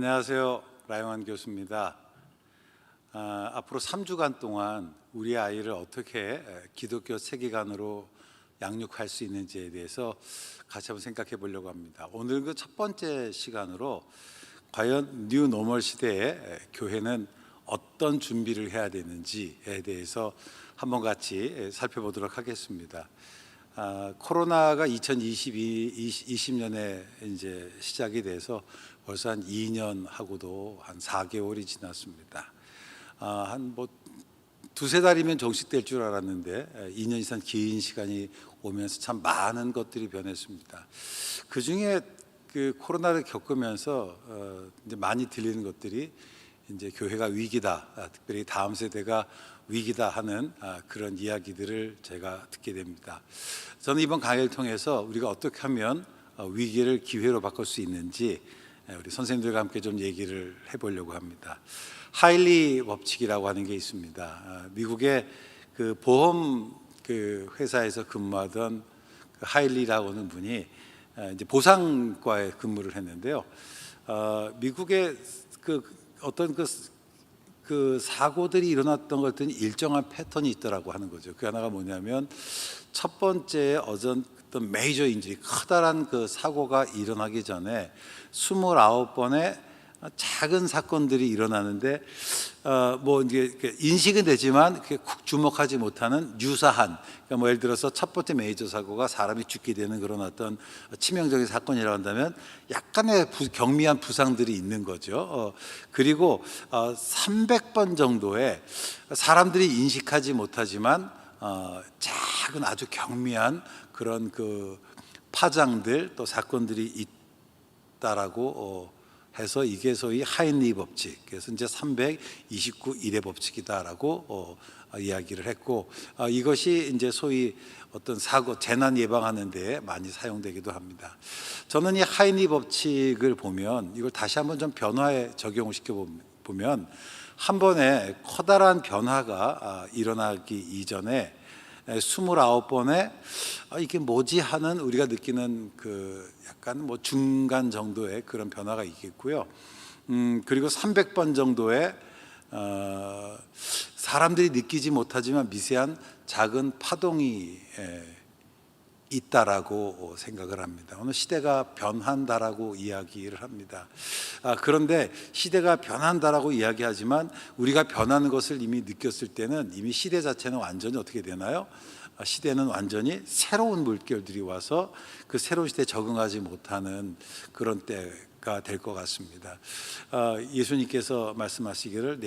안녕하세요. 라영한 교수입니다. 앞으로 3주간 동안 우리 아이를 어떻게 기독교 세계관으로 양육할 수 있는지에 대해서 같이 한번 생각해 보려고 합니다. 오늘 그 첫 번째 시간으로 과연 뉴 노멀 시대에 교회는 어떤 준비를 해야 되는지에 대해서 한번 같이 살펴보도록 하겠습니다. 코로나가 2020년에 이제 시작이 돼서 벌써 한 2년하고도 한 4개월이 지났습니다. 한 두세 달이면 종식될 줄 알았는데 2년 이상 긴 시간이 오면서 참 많은 것들이 변했습니다. 그 중에 그 코로나를 겪으면서 이제 많이 들리는 것들이 이제 교회가 위기다, 특별히 다음 세대가 위기다 하는 그런 이야기들을 제가 듣게 됩니다. 저는 이번 강의를 통해서 우리가 어떻게 하면 위기를 기회로 바꿀 수 있는지 우리 선생님들과 함께 좀 얘기를 해보려고 합니다. 하일리 법칙이라고 하는 게 있습니다. 미국의 그 보험 그 회사에서 근무하던 그 하일리라고 하는 분이 이제 보상과에 근무를 했는데요. 미국의 그 어떤 그 사고들이 일어났던 것들은 일정한 패턴이 있더라고 하는 거죠. 그 하나가 뭐냐면 첫 번째 어떤 메이저 인질이 커다란 그 사고가 일어나기 전에 29번의 작은 사건들이 일어나는데 뭐 이제 인식은 되지만 쿡 주목하지 못하는 유사한, 그러니까 뭐 예를 들어서 첫 번째 메이저 사고가 사람이 죽게 되는 그런 어떤 치명적인 사건이라고 한다면 약간의 경미한 부상들이 있는 거죠. 그리고 300번 정도의 사람들이 인식하지 못하지만 작은 아주 경미한 그런 그 파장들 또 사건들이 있다라고 해서 이게 소위 하인리 법칙, 그래서 이제 329 1의 법칙이다라고 이야기를 했고, 이것이 이제 소위 어떤 사고 재난 예방하는 데 많이 사용되기도 합니다. 저는 이 하인리 법칙을 보면 이걸 다시 한번 좀 변화에 적용을 시켜 보면 한 번에 커다란 변화가 일어나기 이전에 29번에 이게 뭐지 하는 우리가 느끼는 그 약간 뭐 중간 정도의 그런 변화가 있겠고요. 그리고 300번 정도의 사람들이 느끼지 못하지만 미세한 작은 파동이 있다라고 생각을 합니다. 오늘 시대가 변한다라고 이야기를 합니다. 그런데 시대가 변한다라고 이야기하지만 우리가 변하는 것을 이미 느꼈을 때는 이미 시대 자체는 완전히 어떻게 되나요? 시대는 완전히 새로운 물결들이 와서 그 새로운 시대에 적응하지 못하는 그런 때가 될 것 같습니다. 예수님께서 말씀하시기를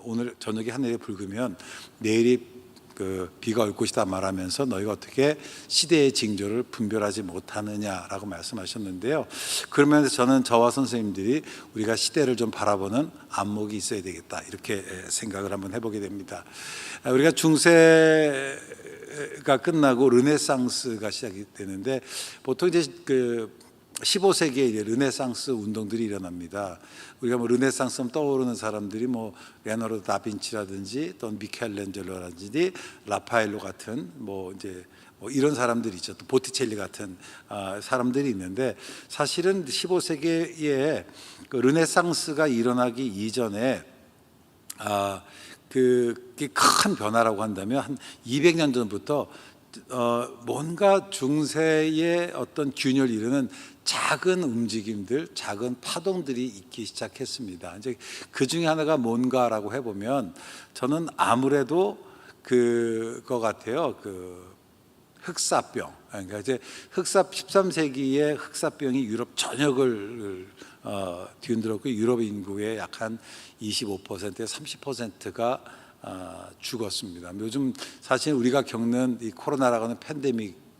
오늘 저녁에 하늘에 붉으면 내일이 그 비가 올 것이다 말하면서 너희가 어떻게 시대의 징조를 분별하지 못하느냐라고 말씀하셨는데요. 그러면서 저는 저와 선생님들이 우리가 시대를 좀 바라보는 안목이 있어야 되겠다 이렇게 생각을 한번 해보게 됩니다. 우리가 중세가 끝나고 르네상스가 시작이 되는데 보통 이제 그 15세기에 이제 르네상스 운동들이 일어납니다. 우리가 뭐 르네상스 하면 떠오르는 사람들이 뭐 레오나르도 다빈치라든지 또 미켈란젤로라든지 라파엘로 같은 뭐 이제 뭐 이런 사람들이 있죠. 또 보티첼리 같은 사람들이 있는데 사실은 15세기에 그 르네상스가 일어나기 이전에 그게 큰 변화라고 한다면 한 200년 전부터 뭔가 중세의 어떤 균열을 이루는 작은 움직임들, 작은 파동들이 있기 시작했습니다. 이제 그 중에 하나가 뭔가라고 해보면 저는 아무래도 그거 같아요. 그 흑사병. 그러니까 이제 13세기에 흑사병이 유럽 전역을 뒤흔들었고 유럽 인구의 약 한 25%에 30%가 죽었습니다. 요즘 사실 우리가 겪는 이 코로나라고 하는 팬데믹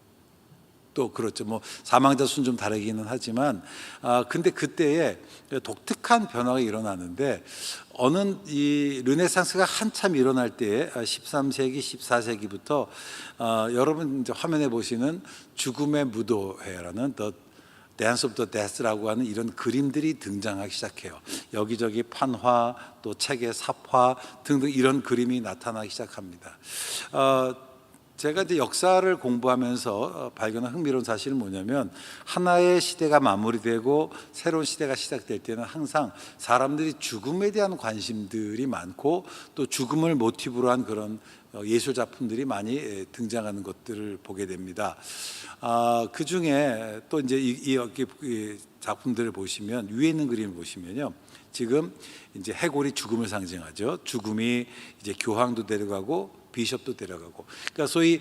또 그렇죠. 뭐 사망자 수는 좀 다르기는 하지만 근데 그때에 독특한 변화가 일어나는데 어느 이 르네상스가 한참 일어날 때에 13세기, 14세기부터 여러분 이제 화면에 보시는 죽음의 무도회라는 The Dance of the Death라고 하는 이런 그림들이 등장하기 시작해요. 여기저기 판화, 또 책의 삽화 등등 이런 그림이 나타나기 시작합니다. 제가 이제 역사를 공부하면서 발견한 흥미로운 사실은 뭐냐면, 하나의 시대가 마무리되고 새로운 시대가 시작될 때는 항상 사람들이 죽음에 대한 관심들이 많고, 또 죽음을 모티브로 한 그런 예술 작품들이 많이 등장하는 것들을 보게 됩니다. 그 중에 또 이제 이 작품들을 보시면, 위에 있는 그림을 보시면요, 지금 이제 해골이 죽음을 상징하죠. 죽음이 이제 교황도 데려가고 비숍도 데려가고, 그러니까 소위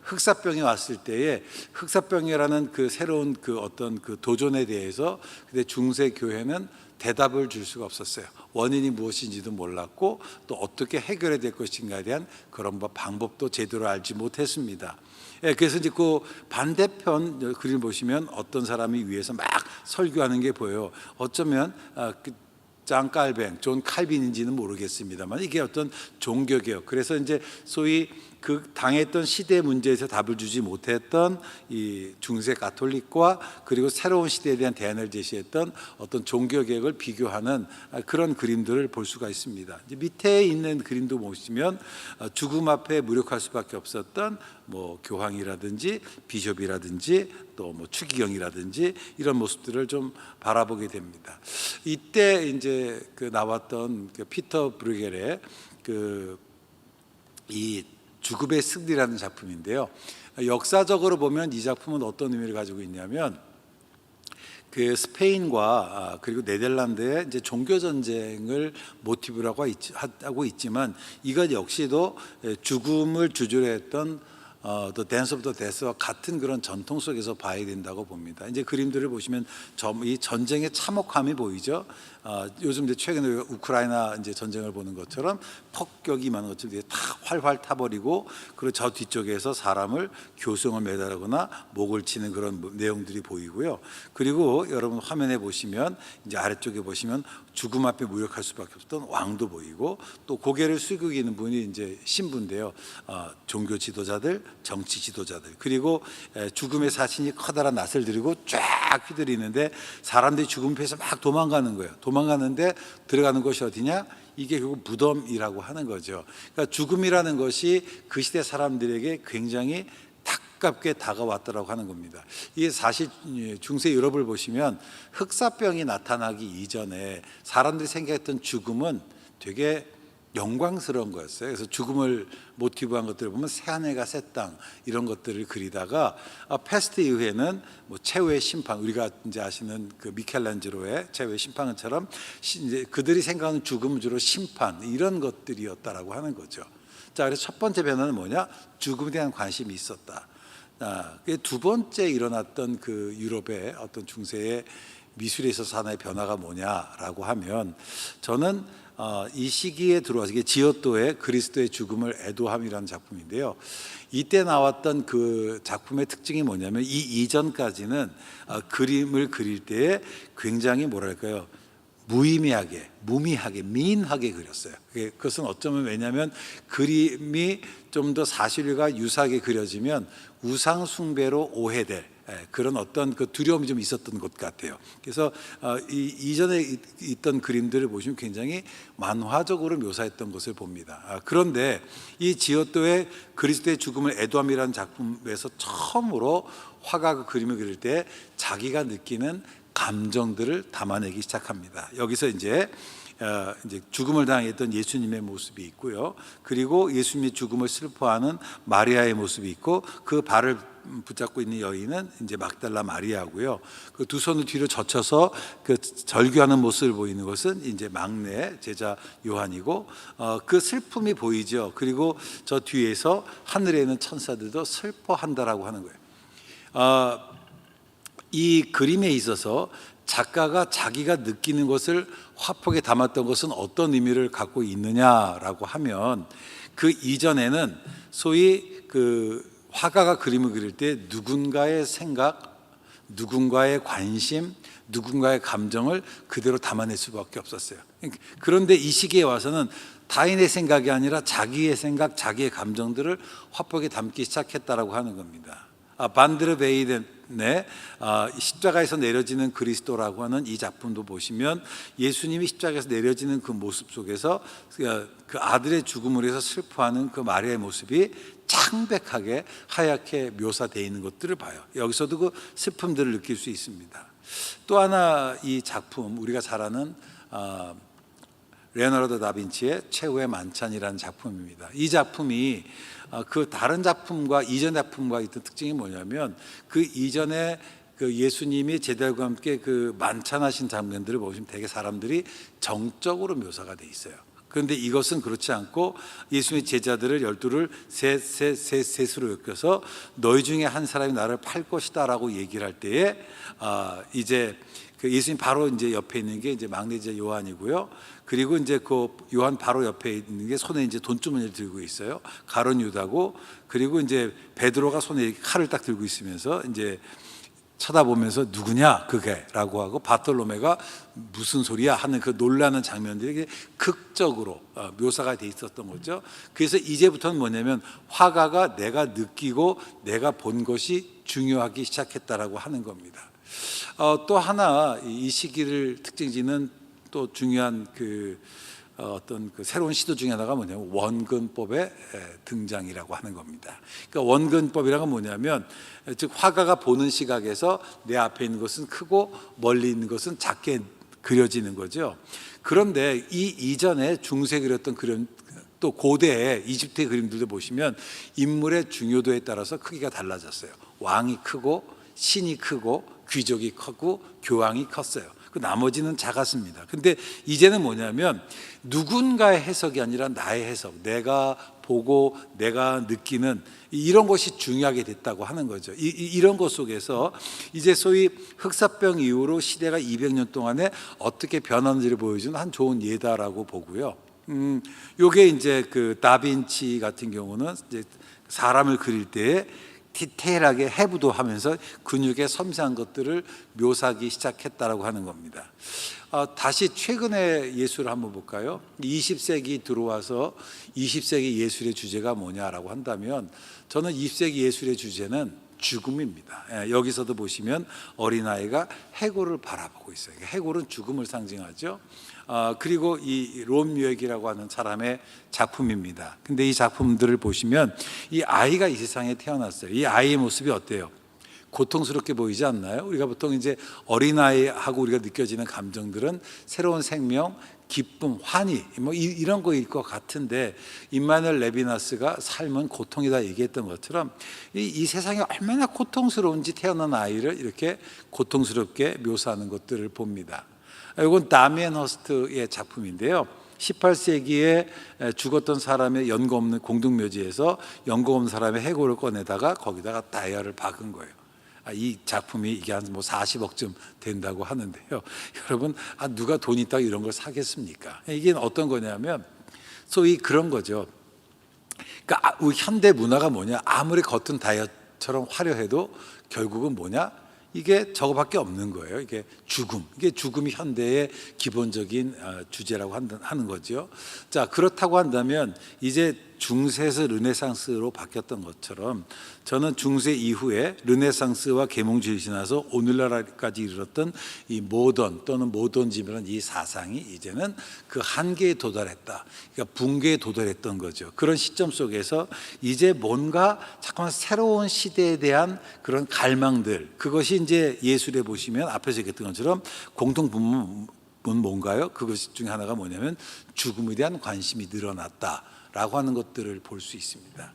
흑사병이 왔을 때에 흑사병이라는 그 새로운 그 어떤 그 도전에 대해서 근데 중세 교회는 대답을 줄 수가 없었어요. 원인이 무엇인지도 몰랐고, 또 어떻게 해결해야 될 것인가에 대한 그런 방법도 제대로 알지 못했습니다. 그래서 이제 그 반대편 그림 보시면 어떤 사람이 위에서 막 설교하는 게 보여요. 어쩌면 장 깔뱅, 존 칼빈인지는 모르겠습니다만, 이게 어떤 종교개혁, 그래서 이제 소위 그 당했던 시대 문제에서 답을 주지 못했던 이 중세 가톨릭과 그리고 새로운 시대에 대한 대안을 제시했던 어떤 종교개혁을 비교하는 그런 그림들을 볼 수가 있습니다. 이제 밑에 있는 그림도 보시면 죽음 앞에 무력할 수밖에 없었던 뭐 교황이라든지 비숍이라든지 또 뭐 추기경이라든지 이런 모습들을 좀 바라보게 됩니다. 이때 이제 그 나왔던 그 피터 브루겔의 이 죽음의 승리라는 작품인데요. 역사적으로 보면 이 작품은 어떤 의미를 가지고 있냐면, 그 스페인과 그리고 네덜란드의 이제 종교 전쟁을 모티브로 하고 있지만, 이것 역시도 죽음을 주제로 했던 The Dance of the Death와 같은 그런 전통 속에서 봐야 된다고 봅니다. 이제 그림들을 보시면 이 전쟁의 참혹함이 보이죠. 요즘 이제 최근에 우크라이나 이제 전쟁을 보는 것처럼 폭격이 많은 것처럼 다 활활 타버리고, 그리고 저 뒤쪽에서 사람을 교승을 매달거나 목을 치는 그런 내용들이 보이고요. 그리고 여러분 화면에 보시면 이제 아래쪽에 보시면 죽음 앞에 무력할 수밖에 없던 왕도 보이고, 또 고개를 숙이고 있는 분이 이제 신부인데요. 종교 지도자들, 정치 지도자들, 그리고 죽음의 사신이 커다란 낫을 들고 쫙 휘두르는데 사람들이 죽음 앞에서 막 도망가는 거예요. 도망가는데 들어가는 곳이 어디냐? 이게 결국 무덤이라고 하는 거죠. 그러니까 죽음이라는 것이 그 시대 사람들에게 굉장히 가깝게 다가왔다라고 하는 겁니다. 이게 사실 중세 유럽을 보시면 흑사병이 나타나기 이전에 사람들이 생각했던 죽음은 되게 영광스러운 거였어요. 그래서 죽음을 모티브한 것들을 보면 새하늘과 새 땅 이런 것들을 그리다가 패스트 이후에는 뭐 최후의 심판, 우리가 이제 아시는 그 미켈란젤로의 최후의 심판처럼 이제 그들이 생각하는 죽음은 주로 심판 이런 것들이었다라고 하는 거죠. 자, 그래서 첫 번째 변화는 뭐냐? 죽음에 대한 관심이 있었다. 두 번째 일어났던 그 유럽의 어떤 중세의 미술에 있어서 하나의 변화가 뭐냐라고 하면, 저는 이 시기에 들어와서 이게 지오토의 그리스도의 죽음을 애도함이라는 작품인데요. 이때 나왔던 그 작품의 특징이 뭐냐면, 이 이전까지는 그림을 그릴 때에 굉장히 뭐랄까요, 무의미하게, 무미하게, 미인하게 그렸어요. 그것은 어쩌면 왜냐하면 그림이 좀 더 사실과 유사하게 그려지면 우상 숭배로 오해될 그런 어떤 그 두려움이 좀 있었던 것 같아요. 그래서 이전에 있던 그림들을 보시면 굉장히 만화적으로 묘사했던 것을 봅니다. 그런데 이 지오토의 그리스도의 죽음을 애도함이라는 작품에서 처음으로 화가가 그림을 그릴 때 자기가 느끼는 감정들을 담아내기 시작합니다. 여기서 이제 죽음을 당했던 예수님의 모습이 있고요. 그리고 예수님의 죽음을 슬퍼하는 마리아의 모습이 있고, 그 발을 붙잡고 있는 여인은 이제 막달라 마리아고요. 그 두 손을 뒤로 젖혀서 그 절규하는 모습을 보이는 것은 이제 막내 제자 요한이고, 그 슬픔이 보이죠. 그리고 저 뒤에서 하늘에 있는 천사들도 슬퍼한다라고 하는 거예요. 이 그림에 있어서 작가가 자기가 느끼는 것을 화폭에 담았던 것은 어떤 의미를 갖고 있느냐라고 하면, 그 이전에는 소위 그 화가가 그림을 그릴 때 누군가의 생각, 누군가의 관심, 누군가의 감정을 그대로 담아낼 수밖에 없었어요. 그런데 이 시기에 와서는 타인의 생각이 아니라 자기의 생각, 자기의 감정들을 화폭에 담기 시작했다라고 하는 겁니다. 반드르 베이덴 십자가에서 내려지는 그리스도라고 하는 이 작품도 보시면 예수님이 십자가에서 내려지는 그 모습 속에서 그 아들의 죽음을 위해서 슬퍼하는 그 마리아의 모습이 창백하게 하얗게 묘사되어 있는 것들을 봐요. 여기서도 그 슬픔들을 느낄 수 있습니다. 또 하나 이 작품, 우리가 잘 아는 레오나르도 다빈치의 최후의 만찬이라는 작품입니다. 이 작품이 그 다른 작품과 이전 작품과 있던 특징이 뭐냐면 그 이전에 그 예수님이 제자들과 함께 그 만찬하신 장면들을 보시면 되게 사람들이 정적으로 묘사가 돼 있어요. 그런데 이것은 그렇지 않고 예수님의 제자들을 12를 셋으로 엮여서 너희 중에 한 사람이 나를 팔 것이다 라고 얘기를 할 때에 이제 그 예수님 바로 이제 옆에 있는 게 이제 막내 제자 요한이고요. 그리고 이제 그 요한 바로 옆에 있는 게 손에 이제 돈주머니를 들고 있어요. 가룟 유다고, 그리고 이제 베드로가 손에 이렇게 칼을 딱 들고 있으면서 이제 쳐다보면서 누구냐 그게라고 하고, 바톨로메가 무슨 소리야 하는 그 놀라는 장면들이 극적으로 묘사가 돼 있었던 거죠. 그래서 이제부터는 뭐냐면 화가가 내가 느끼고 내가 본 것이 중요하기 시작했다라고 하는 겁니다. 또 하나 이 시기를 특징지는 또 중요한 어떤 그 새로운 시도 중에 하나가 뭐냐면 원근법의 등장이라고 하는 겁니다. 그러니까 원근법이라는 건 뭐냐면 즉 화가가 보는 시각에서 내 앞에 있는 것은 크고 멀리 있는 것은 작게 그려지는 거죠. 그런데 이 이전에 중세 그렸던 그림, 또 고대의 이집트의 그림들도 보시면 인물의 중요도에 따라서 크기가 달라졌어요. 왕이 크고 신이 크고 귀족이 크고 교황이 컸어요. 그 나머지는 작았습니다. 근데 이제는 뭐냐면 누군가의 해석이 아니라 나의 해석, 내가 보고 내가 느끼는 이런 것이 중요하게 됐다고 하는 거죠. 이런 것 속에서 이제 소위 흑사병 이후로 시대가 200년 동안에 어떻게 변하는지를 보여주는 한 좋은 예다라고 보고요. 요게 이제 그 다빈치 같은 경우는 이제 사람을 그릴 때에 디테일하게 해부도 하면서 근육의 섬세한 것들을 묘사하기 시작했다라고 하는 겁니다. 다시 최근의 예술을 한번 볼까요? 20세기 들어와서 20세기 예술의 주제가 뭐냐라고 한다면 저는 20세기 예술의 주제는 죽음입니다. 여기서도 보시면 어린아이가 해골을 바라보고 있어요. 해골은 죽음을 상징하죠. 그리고 이 롬유액이라고 하는 사람의 작품입니다. 근데 이 작품들을 보시면 이 아이가 이 세상에 태어났어요. 이 아이의 모습이 어때요? 고통스럽게 보이지 않나요? 우리가 보통 이제 어린아이하고 우리가 느껴지는 감정들은 새로운 생명, 기쁨, 환희 뭐 이런 거일 것 같은데, 임마누엘 레비나스가 삶은 고통이다 얘기했던 것처럼 이 세상이 얼마나 고통스러운지 태어난 아이를 이렇게 고통스럽게 묘사하는 것들을 봅니다. 이건 다미엔 허스트의 작품인데요. 18세기에 죽었던 사람의 연고 없는 공동묘지에서 연고 없는 사람의 해골을 꺼내다가 거기다가 다이아를 박은 거예요. 이 작품이 이게 한 40억쯤 된다고 하는데요. 여러분, 누가 돈 있다고 이런 걸 사겠습니까? 이게 어떤 거냐면 소위 그런 거죠. 그러니까 현대 문화가 뭐냐? 아무리 겉은 다이아처럼 화려해도 결국은 뭐냐? 이게 저거밖에 없는 거예요. 이게 죽음. 이게 죽음이 현대의 기본적인 주제라고 하는 거죠. 자, 그렇다고 한다면 이제 중세에서 르네상스로 바뀌었던 것처럼 저는 중세 이후에 르네상스와 계몽주의가 지나서 오늘날까지 이르렀던 이 모던 또는 모던즘이라는 이 사상이 이제는 그 한계에 도달했다. 그러니까 붕괴에 도달했던 거죠. 그런 시점 속에서 이제 뭔가 잠깐만 새로운 시대에 대한 그런 갈망들, 그것이 이제 예술에 보시면 앞에서 얘기했던 것처럼 공통분모는 뭔가요? 그것 중에 하나가 뭐냐면 죽음에 대한 관심이 늘어났다. 라고 하는 것들을 볼 수 있습니다.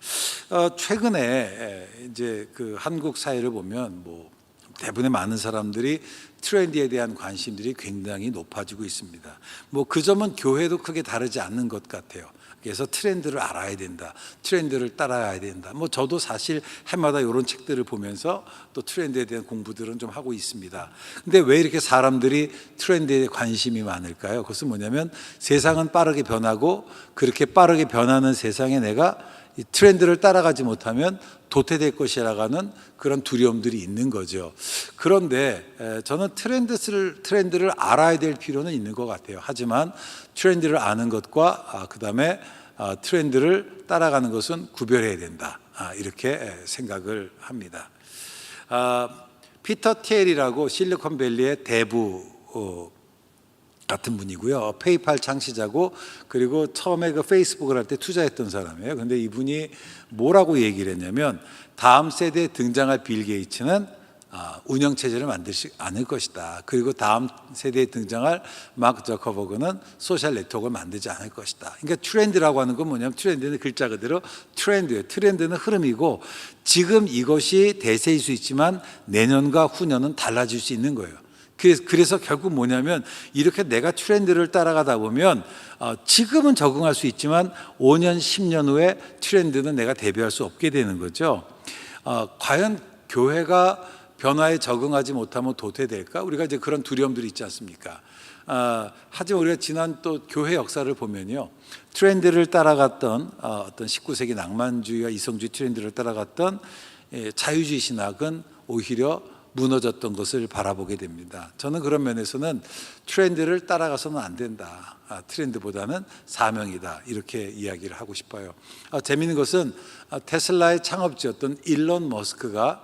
최근에 이제 그 한국 사회를 보면 뭐 대부분의 많은 사람들이 트렌드에 대한 관심들이 굉장히 높아지고 있습니다. 뭐 그 점은 교회도 크게 다르지 않는 것 같아요. 그래서 트렌드를 알아야 된다, 트렌드를 따라가야 된다. 뭐 저도 사실 해마다 이런 책들을 보면서 또 트렌드에 대한 공부들은 좀 하고 있습니다. 근데 왜 이렇게 사람들이 트렌드에 관심이 많을까요? 그것은 뭐냐면 세상은 빠르게 변하고 그렇게 빠르게 변하는 세상에 내가 이 트렌드를 따라가지 못하면 도태될 것이라는 그런 두려움들이 있는 거죠. 그런데 저는 트렌드를 알아야 될 필요는 있는 것 같아요. 하지만 트렌드를 아는 것과 그다음에 트렌드를 따라가는 것은 구별해야 된다. 이렇게 생각을 합니다. 피터 thiel이라고 실리콘밸리의 대부 같은 분이고요. 페이팔 창시자고 그리고 처음에 그 페이스북을 할 때 투자했던 사람이에요. 근데 이분이 뭐라고 얘기를 했냐면 다음 세대에 등장할 빌 게이츠는 운영 체제를 만들지 않을 것이다. 그리고 다음 세대에 등장할 마크 저커버그는 소셜 네트워크를 만들지 않을 것이다. 그러니까 트렌드라고 하는 건 뭐냐면 트렌드는 글자 그대로 트렌드예요. 트렌드는 흐름이고 지금 이것이 대세일 수 있지만 내년과 후년은 달라질 수 있는 거예요. 그래서 결국 뭐냐면 이렇게 내가 트렌드를 따라가다 보면 지금은 적응할 수 있지만 5년, 10년 후에 트렌드는 내가 대비할 수 없게 되는 거죠. 과연 교회가 변화에 적응하지 못하면 도태될까? 우리가 이제 그런 두려움들이 있지 않습니까? 하지만 우리가 지난 또 교회 역사를 보면요, 트렌드를 따라갔던 어떤 19세기 낭만주의와 이성주의 트렌드를 따라갔던 자유주의 신학은 오히려 무너졌던 것을 바라보게 됩니다. 저는 그런 면에서는 트렌드를 따라가서는 안 된다. 트렌드보다는 사명이다. 이렇게 이야기를 하고 싶어요. 재미있는 것은 테슬라의 창업주였던 일론 머스크가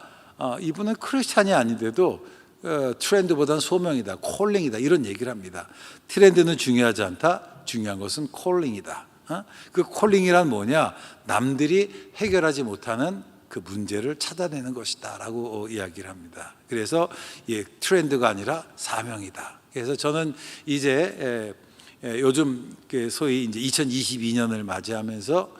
이분은 크리스찬이 아닌데도 트렌드보다는 소명이다, 콜링이다 이런 얘기를 합니다. 트렌드는 중요하지 않다. 중요한 것은 콜링이다. 그 콜링이란 뭐냐? 남들이 해결하지 못하는 그 문제를 찾아내는 것이다 라고 이야기를 합니다. 그래서 트렌드가 아니라 사명이다. 그래서 저는 이제 요즘 소위 이제 2022년을 맞이하면서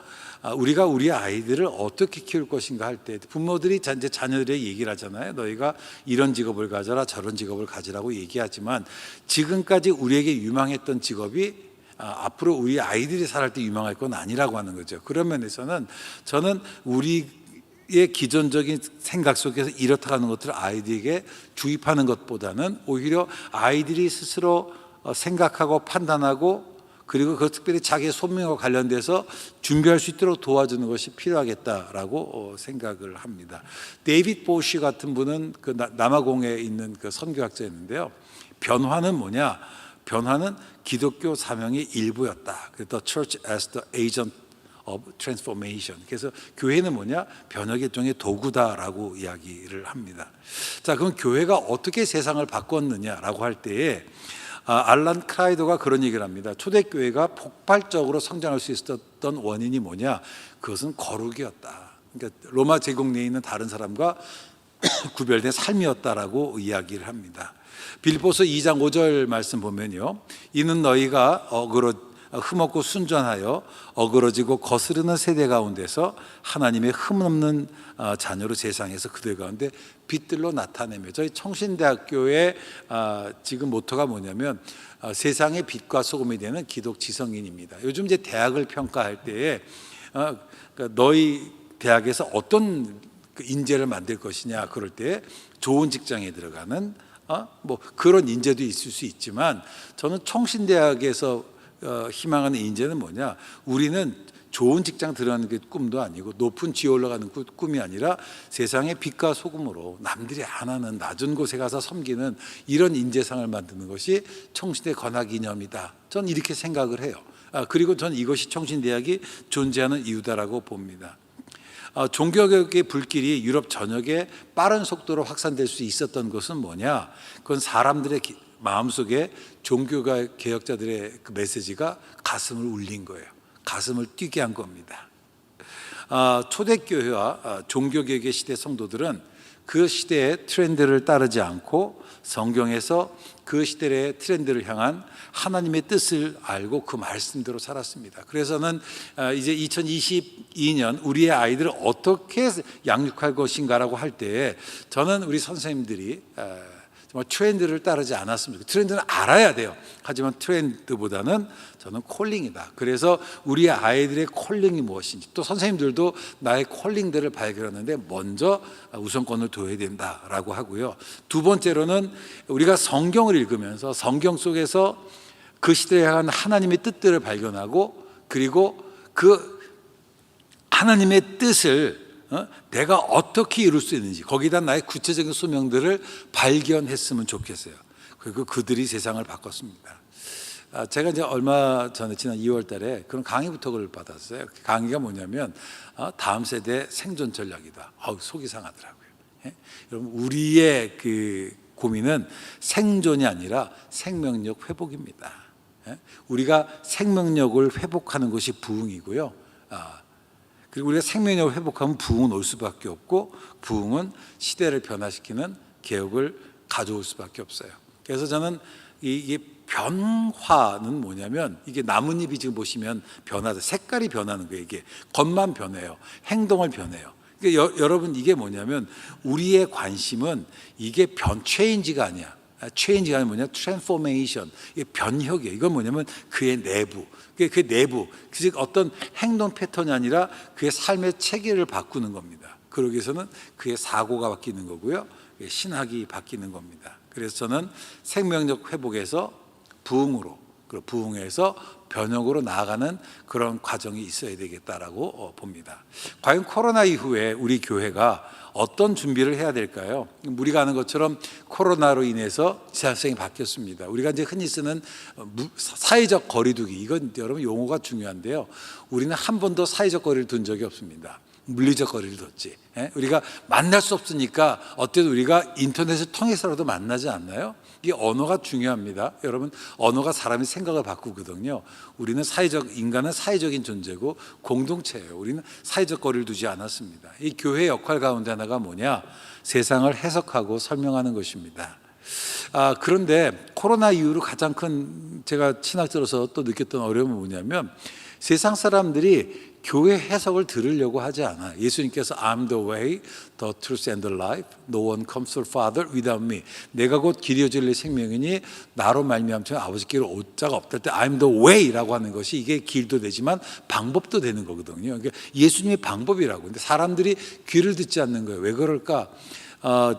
우리가 우리 아이들을 어떻게 키울 것인가 할 때 부모들이 이제 자녀들에게 얘기를 하잖아요. 너희가 이런 직업을 가져라 저런 직업을 가지라고 얘기하지만 지금까지 우리에게 유망했던 직업이 앞으로 우리 아이들이 살아갈 때 유망할 건 아니라고 하는 거죠. 그런 면에서는 저는 우리의 기존적인 생각 속에서 이렇다 하는 것들을 아이들에게 주입하는 것보다는 오히려 아이들이 스스로 생각하고 판단하고 그리고 그 특별히 자기의 소명과 관련돼서 준비할 수 있도록 도와주는 것이 필요하겠다라고 생각을 합니다. 데이빗 보시 같은 분은 그 남아공에 있는 그 선교학자였는데요. 변화는 뭐냐? 변화는 기독교 사명의 일부였다. 그래서 Church as the agent of transformation. 그래서 교회는 뭐냐? 변혁의 일종의 도구다라고 이야기를 합니다. 자, 그럼 교회가 어떻게 세상을 바꿨느냐라고 할 때에 알란 크라이더가 그런 얘기를 합니다. 초대교회가 폭발적으로 성장할 수 있었던 원인이 뭐냐? 그것은 거룩이었다. 그러니까 로마 제국 내에 있는 다른 사람과 구별된 삶이었다라고 이야기를 합니다. 빌립보서 2장 5절 말씀 보면요, 이는 너희가 흠없고 순전하여 어그러지고 거스르는 세대 가운데서 하나님의 흠없는 자녀로 세상에서 그들 가운데 빛들로 나타내며, 저희 청신대학교의 지금 모토가 뭐냐면 세상의 빛과 소금이 되는 기독 지성인입니다. 요즘 이제 대학을 평가할 때에 너희 대학에서 어떤 인재를 만들 것이냐 그럴 때 좋은 직장에 들어가는 뭐 그런 인재도 있을 수 있지만 저는 청신대학에서 희망하는 인재는 뭐냐? 우리는 좋은 직장 들어가는 게 꿈도 아니고 높은 지어 올라가는 꿈이 아니라 세상의 빛과 소금으로 남들이 안 하는 낮은 곳에 가서 섬기는 이런 인재상을 만드는 것이 청신대 건학이념이다. 저는 이렇게 생각을 해요. 그리고 저는 이것이 청신대학이 존재하는 이유다라고 봅니다. 종교개혁의 불길이 유럽 전역에 빠른 속도로 확산될 수 있었던 것은 뭐냐? 그건 사람들의 마음속에 종교개혁자들의 그 메시지가 가슴을 울린 거예요. 가슴을 뛰게 한 겁니다. 초대교회와 종교개혁의 시대 성도들은 그 시대의 트렌드를 따르지 않고 성경에서 그 시대의 트렌드를 향한 하나님의 뜻을 알고 그 말씀대로 살았습니다. 그래서는 이제 2022년 우리의 아이들을 어떻게 양육할 것인가라고 할 때에 저는 우리 선생님들이 정말 트렌드를 따르지 않았습니다. 트렌드는 알아야 돼요. 하지만 트렌드보다는 저는 콜링이다. 그래서 우리 아이들의 콜링이 무엇인지, 또 선생님들도 나의 콜링들을 발견하는데 먼저 우선권을 둬야 된다라고 하고요. 두 번째로는 우리가 성경을 읽으면서 성경 속에서 그 시대에 향한 하나님의 뜻들을 발견하고 그리고 그 하나님의 뜻을 내가 어떻게 이룰 수 있는지 거기다 나의 구체적인 소명들을 발견했으면 좋겠어요. 그리고 그들이 세상을 바꿨습니다. 제가 이제 얼마 전에 지난 2월 달에 그런 강의 부탁을 받았어요. 강의가 뭐냐면 다음 세대 생존 전략이다. 속이 상하더라고요. 여러분, 우리의 그 고민은 생존이 아니라 생명력 회복입니다. 우리가 생명력을 회복하는 것이 부흥이고요. 그리고 우리가 생명력을 회복하면 부흥은 올 수밖에 없고, 부흥은 시대를 변화시키는 개혁을 가져올 수밖에 없어요. 그래서 저는 이게 변화는 뭐냐면, 이게 나뭇잎이 지금 보시면 변화돼, 색깔이 변하는 거예요. 이게 겉만 변해요. 행동을 변해요. 그러니까 여러분, 이게 뭐냐면 우리의 관심은 이게 체인지가 아니야. 체인지가 아니라 뭐냐, 트랜스포메이션, 이게 변혁이에요. 이건 뭐냐면 그의 내부, 그 내부, 즉 어떤 행동 패턴이 아니라 그의 삶의 체계를 바꾸는 겁니다. 그러기 위해서는 그의 사고가 바뀌는 거고요, 신학이 바뀌는 겁니다. 그래서 저는 생명력 회복에서 부흥으로, 그리고 부흥에서 변혁으로 나아가는 그런 과정이 있어야 되겠다라고 봅니다. 과연 코로나 이후에 우리 교회가 어떤 준비를 해야 될까요? 우리가 아는 것처럼 코로나로 인해서 세상이 바뀌었습니다. 우리가 이제 흔히 쓰는 사회적 거리두기, 이건 여러분 용어가 중요한데요. 우리는 한 번도 사회적 거리를 둔 적이 없습니다. 물리적 거리를 뒀지. 우리가 만날 수 없으니까 어때도 우리가 인터넷을 통해서라도 만나지 않나요? 이 언어가 중요합니다. 여러분, 언어가 사람의 생각을 바꾸거든요. 우리는 인간은 사회적인 존재고 공동체예요. 우리는 사회적 거리를 두지 않았습니다. 이 교회의 역할 가운데 하나가 뭐냐? 세상을 해석하고 설명하는 것입니다. 그런데 코로나 이후로 가장 큰, 제가 신학자로서 또 느꼈던 어려움은 뭐냐면, 세상 사람들이 교회 해석을 들으려고 하지 않아. 예수님께서 I'm the way, the truth and the life. No one comes to the Father without me. 내가 곧 길이요 진리의 생명이니 나로 말미암지 아버지께로 올 자가 없다 때 I'm the way라고 하는 것이 이게 길도 되지만 방법도 되는 거거든요. 그러니까 예수님의 방법이라고. 근데 사람들이 귀를 듣지 않는 거예요. 왜 그럴까?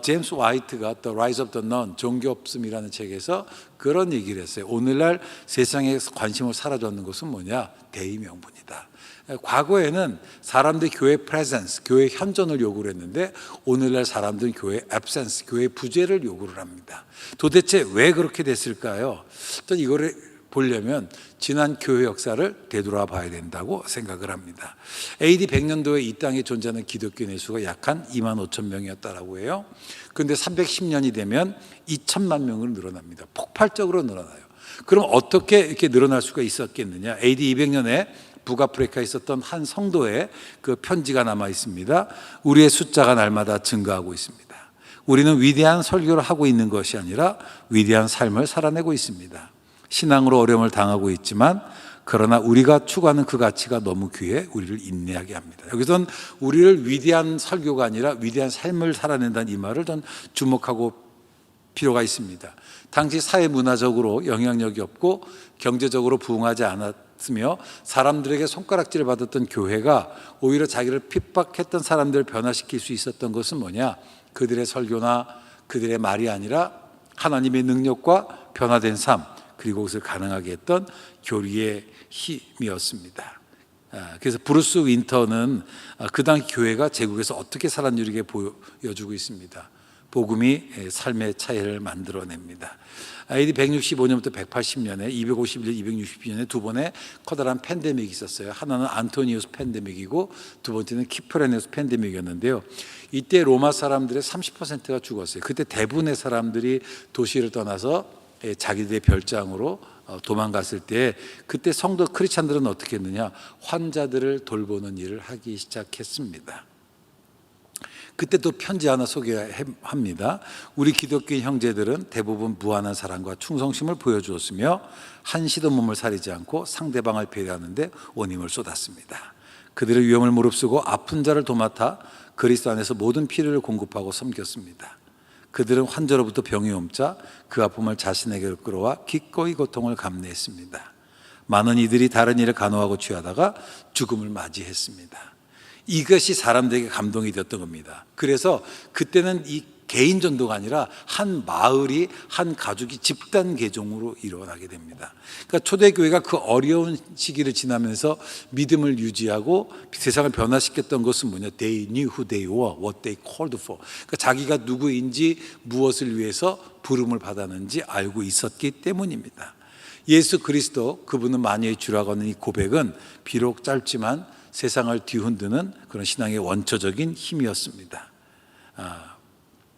제임스 화이트가 The Rise of the Nun, 종교 없음이라는 책에서 그런 얘기를 했어요. 오늘날 세상에 관심을 사라졌는 것은 뭐냐? 대의 명분이다. 과거에는 사람들이 교회 프레젠스, 교회 현존을 요구를 했는데, 오늘날 사람들은 교회 앱센스, 교회 부재를 요구를 합니다. 도대체 왜 그렇게 됐을까요? 전 이거를 보려면 지난 교회 역사를 되돌아 봐야 된다고 생각을 합니다. AD 100년도에 이 땅에 존재하는 기독교인의 수가 약 한 2만 5천 명이었다라고 해요. 그런데 310년이 되면 2천만 명으로 늘어납니다. 폭발적으로 늘어나요. 그럼 어떻게 이렇게 늘어날 수가 있었겠느냐? AD 200년에 북아프리카에 있었던 한 성도의 그 편지가 남아 있습니다. 우리의 숫자가 날마다 증가하고 있습니다. 우리는 위대한 설교를 하고 있는 것이 아니라 위대한 삶을 살아내고 있습니다. 신앙으로 어려움을 당하고 있지만, 그러나 우리가 추구하는 그 가치가 너무 귀해 우리를 인내하게 합니다. 여기서는 우리를 위대한 설교가 아니라 위대한 삶을 살아낸다는 이 말을 전 주목하고 필요가 있습니다. 당시 사회 문화적으로 영향력이 없고 경제적으로 부흥하지 않았으며 사람들에게 손가락질을 받았던 교회가 오히려 자기를 핍박했던 사람들을 변화시킬 수 있었던 것은 뭐냐? 그들의 설교나 그들의 말이 아니라 하나님의 능력과 변화된 삶, 그리고 그것을 가능하게 했던 교리의 힘이었습니다. 그래서 브루스 윈터는 그 당시 교회가 제국에서 어떻게 살았는지 보여주고 있습니다. 복음이 삶의 차이를 만들어냅니다. AD 165년부터 180년에 251년, 260년에 두 번의 커다란 팬데믹이 있었어요. 하나는 안토니우스 팬데믹이고 두 번째는 키프레네스 팬데믹이었는데요. 이때 로마 사람들의 30%가 죽었어요. 그때 대부분의 사람들이 도시를 떠나서 자기들의 별장으로 도망갔을 때, 그때 성도 크리스찬들은 어떻게 했느냐? 환자들을 돌보는 일을 하기 시작했습니다. 그때 또 편지 하나 소개합니다. 우리 기독교인 형제들은 대부분 무한한 사랑과 충성심을 보여주었으며 한시도 몸을 사리지 않고 상대방을 배려하는데 온 힘을 쏟았습니다. 그들의 위험을 무릅쓰고 아픈 자를 도맡아 그리스도 안에서 모든 필요를 공급하고 섬겼습니다. 그들은 환자로부터 병이 옮자 그 아픔을 자신에게로 끌어와 기꺼이 고통을 감내했습니다. 많은 이들이 다른 일을 간호하고 취하다가 죽음을 맞이했습니다. 이것이 사람들에게 감동이 되었던 겁니다. 그래서 그때는 이 개인 전도가 아니라 한 마을이, 한 가족이 집단 개종으로 일어나게 됩니다. 그러니까 초대교회가 그 어려운 시기를 지나면서 믿음을 유지하고 세상을 변화시켰던 것은 뭐냐? They knew who they were, what they called for. 그러니까 자기가 누구인지, 무엇을 위해서 부름을 받았는지 알고 있었기 때문입니다. 예수 그리스도, 그분은 만유의 주라고 하는 이 고백은 비록 짧지만 세상을 뒤흔드는 그런 신앙의 원초적인 힘이었습니다.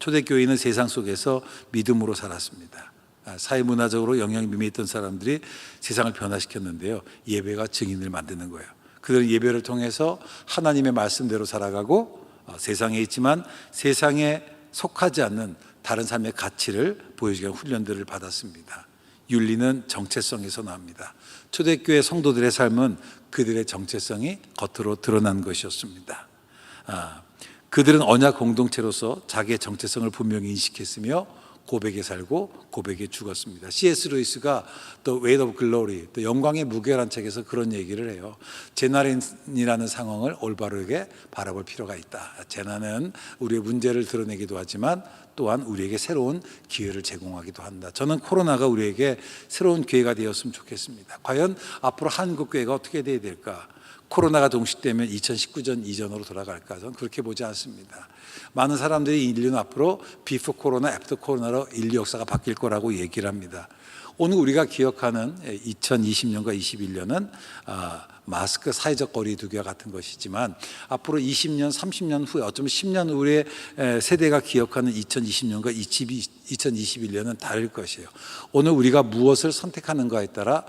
초대교회는 세상 속에서 믿음으로 살았습니다. 사회문화적으로 영향이 미미했던 사람들이 세상을 변화시켰는데요. 예배가 증인을 만드는 거예요. 그들은 예배를 통해서 하나님의 말씀대로 살아가고 세상에 있지만 세상에 속하지 않는 다른 삶의 가치를 보여주기 위한 훈련들을 받았습니다. 윤리는 정체성에서 나옵니다. 초대교회 성도들의 삶은 그들의 정체성이 겉으로 드러난 것이었습니다. 그들은 언약 공동체로서 자기의 정체성을 분명히 인식했으며 고백에 살고 고백에 죽었습니다. C.S. 루이스가 The Weight of Glory, 또 영광의 무게라는 책에서 그런 얘기를 해요. 재난이라는 상황을 올바르게 바라볼 필요가 있다. 재난은 우리의 문제를 드러내기도 하지만 또한 우리에게 새로운 기회를 제공하기도 한다. 저는 코로나가 우리에게 새로운 기회가 되었으면 좋겠습니다. 과연 앞으로 한국교회가 어떻게 돼야 될까? 코로나가 종식되면 2019년 이전으로 돌아갈까? 저는 그렇게 보지 않습니다. 많은 사람들이 인류는 앞으로 비포 코로나, 애프터 코로나로 인류 역사가 바뀔 거라고 얘기를 합니다. 오늘 우리가 기억하는 2020년과 21년은 마스크, 사회적 거리 두기와 같은 것이지만 앞으로 20년, 30년 후에 어쩌면 10년 후에 세대가 기억하는 2020년과 2021년은 다를 것이에요. 오늘 우리가 무엇을 선택하는가에 따라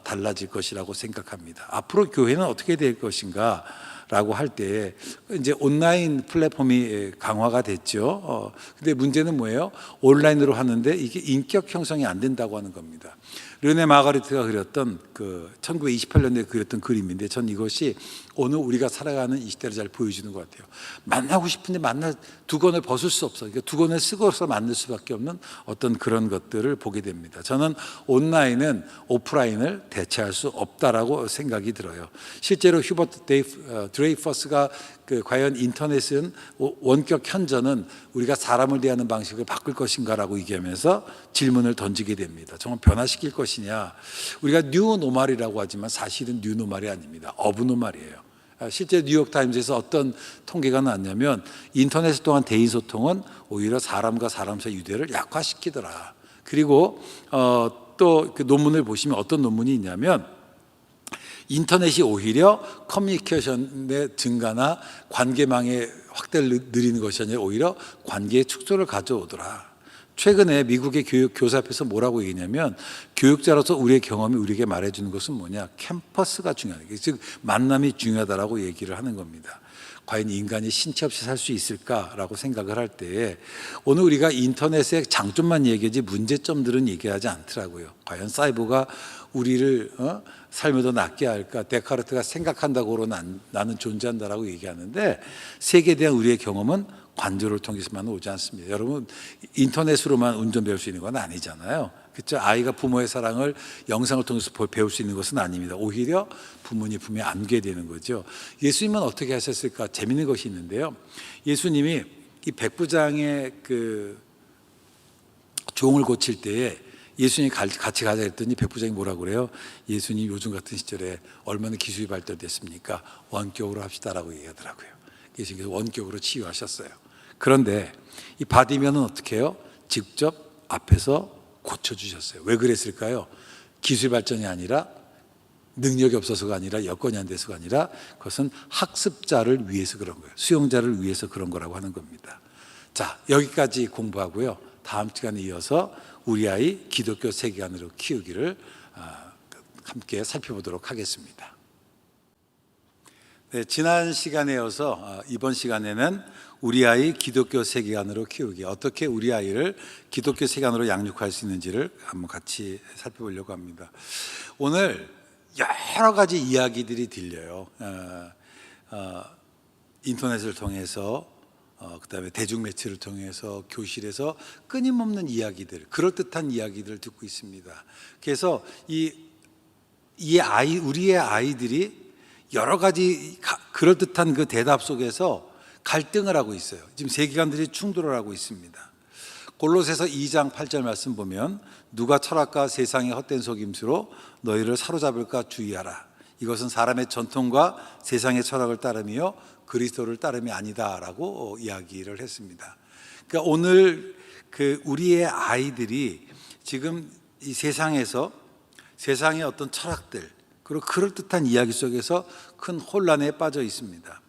달라질 것이라고 생각합니다. 앞으로 교회는 어떻게 될 것인가? 라고 할 때 이제 온라인 플랫폼이 강화가 됐죠. 근데 문제는 뭐예요? 온라인으로 하는데 이게 인격 형성이 안 된다고 하는 겁니다. 르네 마가리트가 그렸던 그 1928년도에 그렸던 그림인데 전 이것이 오늘 우리가 살아가는 이 시대를 잘 보여주는 것 같아요. 만나고 싶은데 두건을 벗을 수 없어. 그러니까 두건을 쓰고서 만날 수밖에 없는 어떤 그런 것들을 보게 됩니다. 저는 온라인은 오프라인을 대체할 수 없다라고 생각이 들어요. 실제로 휴버트 드레이퍼스가 과연 인터넷은 원격 현전은 우리가 사람을 대하는 방식을 바꿀 것인가라고 얘기하면서 질문을 던지게 됩니다. 정말 변화시킬 것이냐? 우리가 뉴노멀이라고 하지만 사실은 뉴노멀이 아닙니다. 어브노멀이에요. 실제 뉴욕타임즈에서 어떤 통계가 나왔냐면 인터넷 동안 대인 소통은 오히려 사람과 사람 사이 유대를 약화시키더라. 그리고 또 그 논문을 보시면 어떤 논문이 있냐면 인터넷이 오히려 커뮤니케이션의 증가나 관계망의 확대를 느리는 것이 아니라 오히려 관계의 축소를 가져오더라. 최근에 미국의 교사협회에서 뭐라고 얘기했냐면 교육자로서 우리의 경험이 우리에게 말해주는 것은 뭐냐? 캠퍼스가 중요하다. 즉 만남이 중요하다라고 얘기를 하는 겁니다. 과연 인간이 신체 없이 살 수 있을까라고 생각을 할 때에 오늘 우리가 인터넷의 장점만 얘기하지 문제점들은 얘기하지 않더라고요. 과연 사이버가 우리를 삶을 더 낫게 할까? 데카르트가 생각한다고로 나는 존재한다라고 얘기하는데 세계에 대한 우리의 경험은 관조를 통해서만 오지 않습니다. 여러분 인터넷으로만 운전 배울 수 있는 건 아니잖아요. 그렇죠? 아이가 부모의 사랑을 영상을 통해서 배울 수 있는 것은 아닙니다. 오히려 부모님 품에 안게 되는 거죠. 예수님은 어떻게 하셨을까? 재밌는 것이 있는데요. 예수님이 이 백부장의 그 종을 고칠 때에 예수님이 같이 가자 했더니 백부장이 뭐라고 그래요? 예수님 요즘 같은 시절에 얼마나 기술이 발달됐습니까? 원격으로 합시다라고 얘기하더라고요. 예수님께서 원격으로 치유하셨어요. 그런데 이 바디면은 어떻게 해요? 직접 앞에서 고쳐주셨어요. 왜 그랬을까요? 기술 발전이 아니라 능력이 없어서가 아니라 여건이 안 돼서가 아니라 그것은 학습자를 위해서 그런 거예요. 수용자를 위해서 그런 거라고 하는 겁니다. 자, 여기까지 공부하고요. 다음 시간에 이어서 우리 아이 기독교 세계관으로 키우기를 함께 살펴보도록 하겠습니다. 네, 지난 시간에 이어서 이번 시간에는 우리 아이 기독교 세계관으로 키우기, 어떻게 우리 아이를 기독교 세계관으로 양육할 수 있는지를 한번 같이 살펴보려고 합니다. 오늘 여러 가지 이야기들이 들려요. 인터넷을 통해서 그다음에 대중매체를 통해서 교실에서 끊임없는 이야기들, 그럴듯한 이야기들을 듣고 있습니다. 그래서 우리의 아이들이 여러 가지 그럴듯한 그 대답 속에서 갈등을 하고 있어요. 지금 세계관들이 충돌을 하고 있습니다. 골로새서 2장 8절 말씀 보면 누가 철학과 세상의 헛된 속임수로 너희를 사로잡을까 주의하라. 이것은 사람의 전통과 세상의 철학을 따르며 그리스도를 따름이 아니다라고 이야기를 했습니다. 그러니까 오늘 우리의 아이들이 지금 이 세상에서 세상의 어떤 철학들 그리고 그럴듯한 이야기 속에서 큰 혼란에 빠져 있습니다.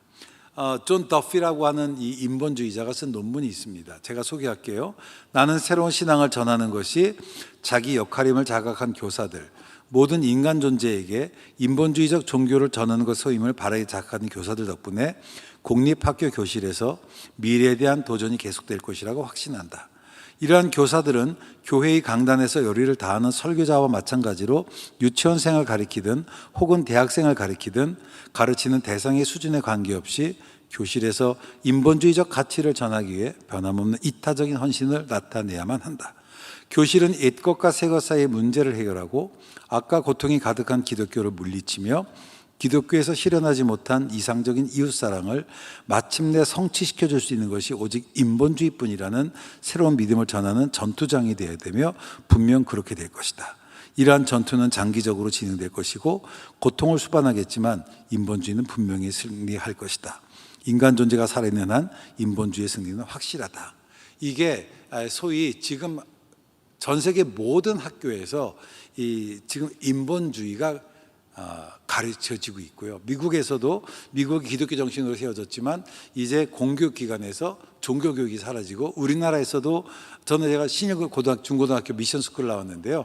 존 더피라고 하는 이 인본주의자가 쓴 논문이 있습니다. 제가 소개할게요. 나는 새로운 신앙을 전하는 것이 자기 역할임을 자각한 교사들, 모든 인간 존재에게 인본주의적 종교를 전하는 것임을 바르게 자각하는 교사들 덕분에 공립학교 교실에서 미래에 대한 도전이 계속될 것이라고 확신한다. 이러한 교사들은 교회의 강단에서 열의를 다하는 설교자와 마찬가지로 유치원생을 가리키든 혹은 대학생을 가리키든 가르치는 대상의 수준에 관계없이 교실에서 인본주의적 가치를 전하기 위해 변함없는 이타적인 헌신을 나타내야만 한다. 교실은 옛것과 새것 사이의 문제를 해결하고 악과 고통이 가득한 기독교를 물리치며 기독교에서 실현하지 못한 이상적인 이웃사랑을 마침내 성취시켜 줄 수 있는 것이 오직 인본주의뿐이라는 새로운 믿음을 전하는 전투장이 되어야 되며 분명 그렇게 될 것이다. 이러한 전투는 장기적으로 진행될 것이고 고통을 수반하겠지만 인본주의는 분명히 승리할 것이다. 인간 존재가 살아있는 한 인본주의의 승리는 확실하다. 이게 소위 지금 전 세계 모든 학교에서 지금 인본주의가 가르쳐지고 있고요. 미국에서도 미국이 기독교 정신으로 세워졌지만 이제 공교육기관에서 종교교육이 사라지고 우리나라에서도 제가 신일 중고등학교 미션 스쿨 나왔는데요.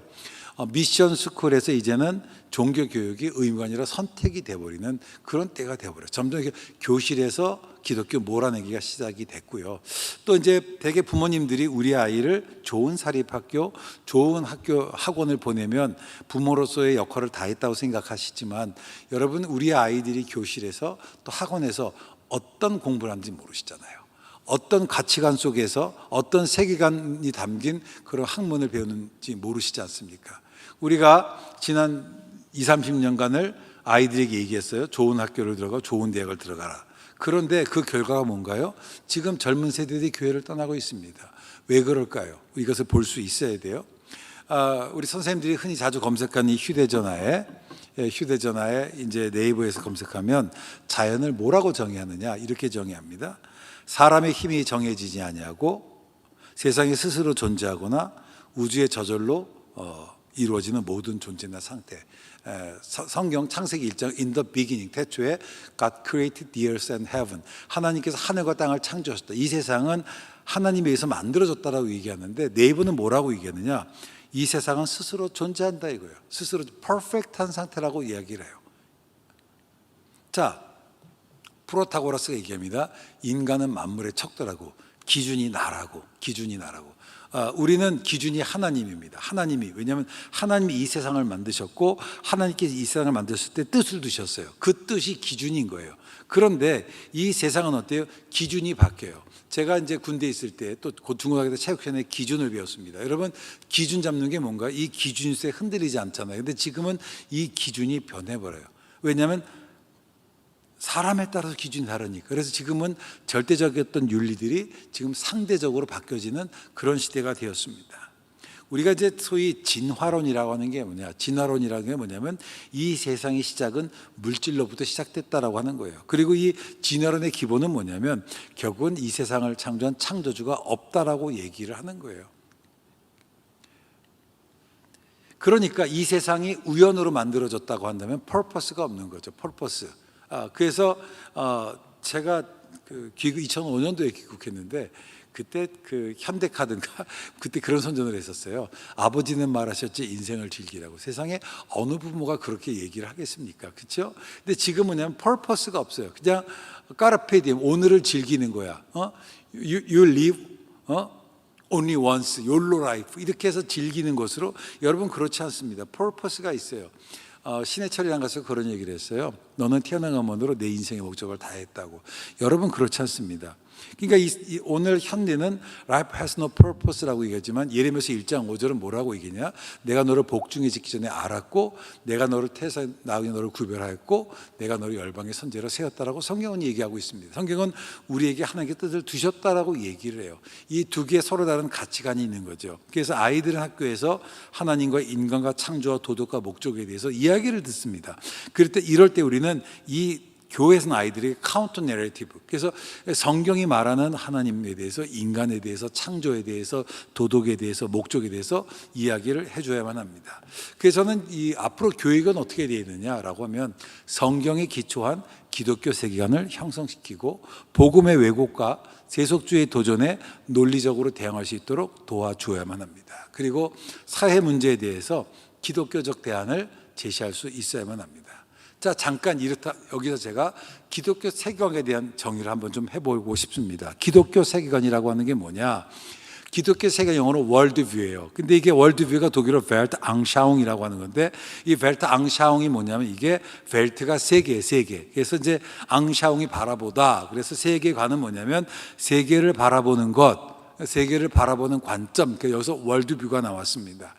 미션 스쿨에서 이제는 종교교육이 의무가 아니라 선택이 돼버리는 그런 때가 돼버려요. 점점 교실에서 기독교 몰아내기가 시작이 됐고요. 또 이제 대개 부모님들이 우리 아이를 좋은 사립학교, 좋은 학원을 보내면 부모로서의 역할을 다했다고 생각하시지만 여러분 우리 아이들이 교실에서 또 학원에서 어떤 공부를 하는지 모르시잖아요. 어떤 가치관 속에서 어떤 세계관이 담긴 그런 학문을 배우는지 모르시지 않습니까? 우리가 지난 20, 30년간을 아이들에게 얘기했어요. 좋은 학교를 들어가, 좋은 대학을 들어가라. 그런데 그 결과가 뭔가요? 지금 젊은 세대들이 교회를 떠나고 있습니다. 왜 그럴까요? 이것을 볼 수 있어야 돼요. 우리 선생님들이 흔히 자주 검색하는 이 휴대전화에 이제 네이버에서 검색하면 자연을 뭐라고 정의하느냐 이렇게 정의합니다. 사람의 힘이 정해지지 아니하고 세상에 스스로 존재하거나 우주의 저절로 이루어지는 모든 존재나 상태. 성경 창세기 1장 In the beginning 태초에 God created the earth and heaven. 하나님께서 하늘과 땅을 창조하셨다. 이 세상은 하나님에 의해서 만들어졌다라고 얘기하는데 네이버는 뭐라고 얘기하느냐? 이 세상은 스스로 존재한다 이거예요. 스스로 퍼펙트한 상태라고 이야기를 해요. 자, 프로타고라스가 얘기합니다. 인간은 만물의 척도라고, 기준이 나라고. 우리는 기준이 하나님입니다. 하나님이, 왜냐하면 하나님이 이 세상을 만드셨고 하나님께서 이 세상을 만드셨을 때 뜻을 두셨어요. 그 뜻이 기준인 거예요. 그런데 이 세상은 어때요? 기준이 바뀌어요. 제가 이제 군대에 있을 때 또 중고등학교 때 체육시간에 기준을 배웠습니다. 여러분 기준 잡는 게 뭔가 이 기준세 흔들리지 않잖아요. 근데 지금은 이 기준이 변해버려요. 왜냐하면 사람에 따라서 기준이 다르니까. 그래서 지금은 절대적이었던 윤리들이 지금 상대적으로 바뀌어지는 그런 시대가 되었습니다. 우리가 이제 소위 진화론이라고 하는 게 뭐냐? 진화론이라는 게 뭐냐면 이 세상의 시작은 물질로부터 시작됐다라고 하는 거예요. 그리고 이 진화론의 기본은 뭐냐면 결국은 이 세상을 창조한 창조주가 없다라고 얘기를 하는 거예요. 그러니까 이 세상이 우연으로 만들어졌다고 한다면 purpose가 없는 거죠. purpose. 그래서 제가 귀국 2005년도에 귀국했는데 그때 현대카드인가 그때 그런 선전을 했었어요. 아버지는 말하셨지 인생을 즐기라고. 세상에 어느 부모가 그렇게 얘기를 하겠습니까? 그렇죠? 근데 지금은 뭐냐면 purpose가 없어요. 그냥 까르페 디엠, 오늘을 즐기는 거야. You live only once, YOLO life 이렇게 해서 즐기는 것으로. 여러분 그렇지 않습니다. purpose가 있어요. 신해철이랑 가서 그런 얘기를 했어요. 너는 태어난 것만으로 내 인생의 목적을 다 했다고. 여러분 그렇지 않습니다. 그러니까 오늘 현대는 Life has no purpose라고 얘기하지만 예레미야서 1장 5절은 뭐라고 얘기냐? 내가 너를 복중에 짓기 전에 알았고 내가 너를 태어나기 전에 너를 구별하였고 내가 너를 열방의 선지자로 세웠다라고 성경은 얘기하고 있습니다. 성경은 우리에게 하나님의 뜻을 두셨다라고 얘기를 해요. 이 두 개의 서로 다른 가치관이 있는 거죠. 그래서 아이들은 학교에서 하나님과 인간과 창조와 도덕과 목적에 대해서 이야기를 듣습니다. 이럴 때 우리는 이 교회에서는 아이들에게 카운터 내러티브, 그래서 성경이 말하는 하나님에 대해서, 인간에 대해서, 창조에 대해서, 도덕에 대해서, 목적에 대해서 이야기를 해줘야만 합니다. 그래서 저는 이 앞으로 교육은 어떻게 되어 있느냐라고 하면 성경에 기초한 기독교 세계관을 형성시키고 복음의 왜곡과 세속주의 도전에 논리적으로 대응할 수 있도록 도와주어야만 합니다. 그리고 사회 문제에 대해서 기독교적 대안을 제시할 수 있어야만 합니다. 자, 잠깐 여기서 제가 기독교 세계관에 대한 정의를 한번 좀 해보고 싶습니다. 기독교 세계관이라고 하는 게 뭐냐? 기독교 세계관 영어로 월드뷰예요. 근데 이게 월드뷰가 독일어 벨트 앙샤웅이라고 하는 건데, 이 벨트 앙샤웅이 뭐냐면 이게 벨트가 세계. 그래서 이제 앙샤웅이 바라보다. 그래서 세계관은 뭐냐면 세계를 바라보는 것, 세계를 바라보는 관점. 그러니까 여기서 월드뷰가 나왔습니다.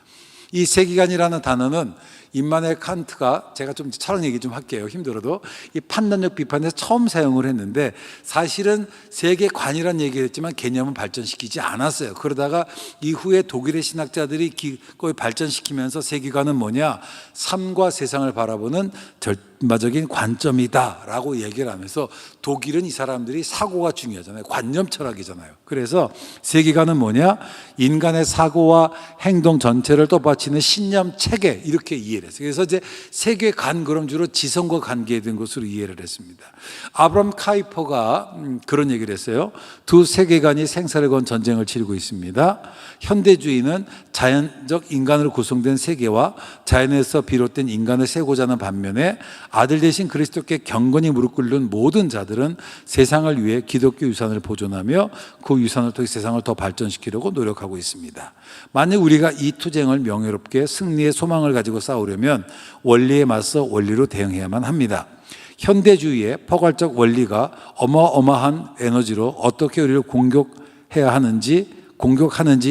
이 세계관이라는 단어는 임마누엘 칸트가, 제가 좀 철학 얘기 좀 할게요. 힘들어도. 이 판단력 비판에서 처음 사용을 했는데 사실은 세계관이라는 얘기를 했지만 개념은 발전시키지 않았어요. 그러다가 이후에 독일의 신학자들이 거의 발전시키면서 세계관은 뭐냐? 삶과 세상을 바라보는 절마적인 관점이다라고 얘기를 하면서, 독일은 이 사람들이 사고가 중요하잖아요. 관념 철학이잖아요. 그래서 세계관은 뭐냐? 인간의 사고와 행동 전체를 떠받치는 신념 체계, 이렇게 이해를 했어요. 그래서 이제 세계관, 그럼 주로 지성과 관계된 것으로 이해를 했습니다. 아브람 카이퍼가 그런 얘기를 했어요. 두 세계관이 생사를 건 전쟁을 치르고 있습니다. 현대주의는 자연적 인간으로 구성된 세계와 자연에서 비롯된 인간을 세고자 하는 반면에 아들 대신 그리스도께 경건히 무릎 꿇는 모든 자들은 세상을 위해 기독교 유산을 보존하며 그 유산을 통해 세상을 더 발전시키려고 노력하고 있습니다. 만약 우리가 이 투쟁을 명예롭게 승리의 소망을 가지고 싸우려면 원리에 맞서 원리로 대응해야만 합니다. 현대주의의 포괄적 원리가 어마어마한 에너지로 어떻게 우리를 공격하는지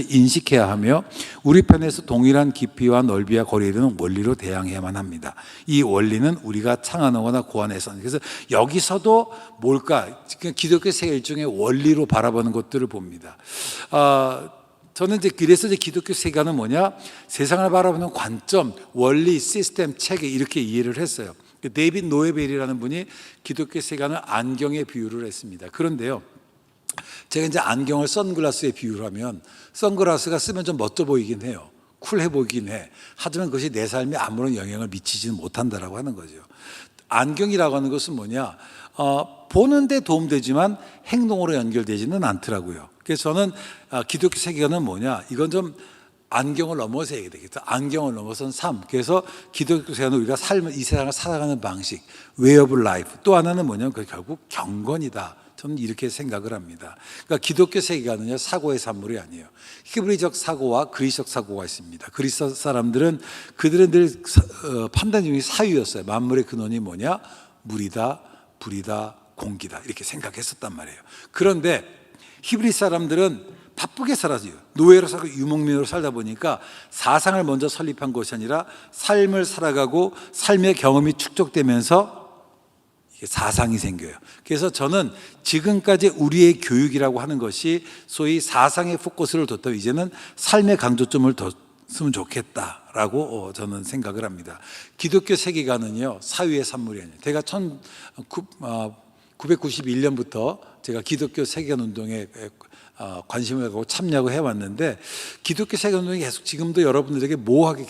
인식해야 하며 우리 편에서 동일한 깊이와 넓이와 거리에 이르는 원리로 대항해야만 합니다. 이 원리는 우리가 창안하거나 고안해서, 그래서 여기서도 뭘까? 기독교 세계 일종의 원리로 바라보는 것들을 봅니다. 저는 그래서 기독교 세계관은 뭐냐? 세상을 바라보는 관점, 원리, 시스템, 체계, 이렇게 이해를 했어요. 데이빗 노에벨이라는 분이 기독교 세계관을 안경에 비유를 했습니다. 그런데요, 제가 이제 안경을 선글라스에 비유를 하면 선글라스가 쓰면 좀 멋져 보이긴 해요. 쿨해 보이긴 해. 하지만 그것이 내 삶에 아무런 영향을 미치지는 못한다라고 하는 거죠. 안경이라고 하는 것은 뭐냐? 보는데 도움되지만 행동으로 연결되지는 않더라고요. 그래서 저는 기독교 세계관은 뭐냐? 이건 좀 안경을 넘어서 얘기해야 되겠다. 안경을 넘어선 삶. 그래서 기독교 세계관은 우리가 이 세상을 살아가는 방식, way of life. 또 하나는 뭐냐면 그 결국 경건이다. 저는 이렇게 생각을 합니다. 그러니까 기독교 세계관은요, 사고의 산물이 아니에요. 히브리적 사고와 그리스적 사고가 있습니다. 그리스 사람들은 그들은 늘 판단 중에 사유였어요. 만물의 근원이 뭐냐? 물이다, 불이다, 공기다, 이렇게 생각했었단 말이에요. 그런데 히브리 사람들은 바쁘게 살았어요. 노예로 살고 유목민으로 살다 보니까 사상을 먼저 설립한 것이 아니라 삶을 살아가고 삶의 경험이 축적되면서 사상이 생겨요. 그래서 저는 지금까지 우리의 교육이라고 하는 것이 소위 사상의 포커스를 뒀다면 이제는 삶의 강조점을 뒀으면 좋겠다라고 저는 생각을 합니다. 기독교 세계관은요, 사유의 산물이 아니에요. 제가 1991년부터 제가 기독교 세계관 운동에 관심을 갖고 참여하고 해왔는데, 기독교 세계관 운동이 계속 지금도 여러분들에게 모호하게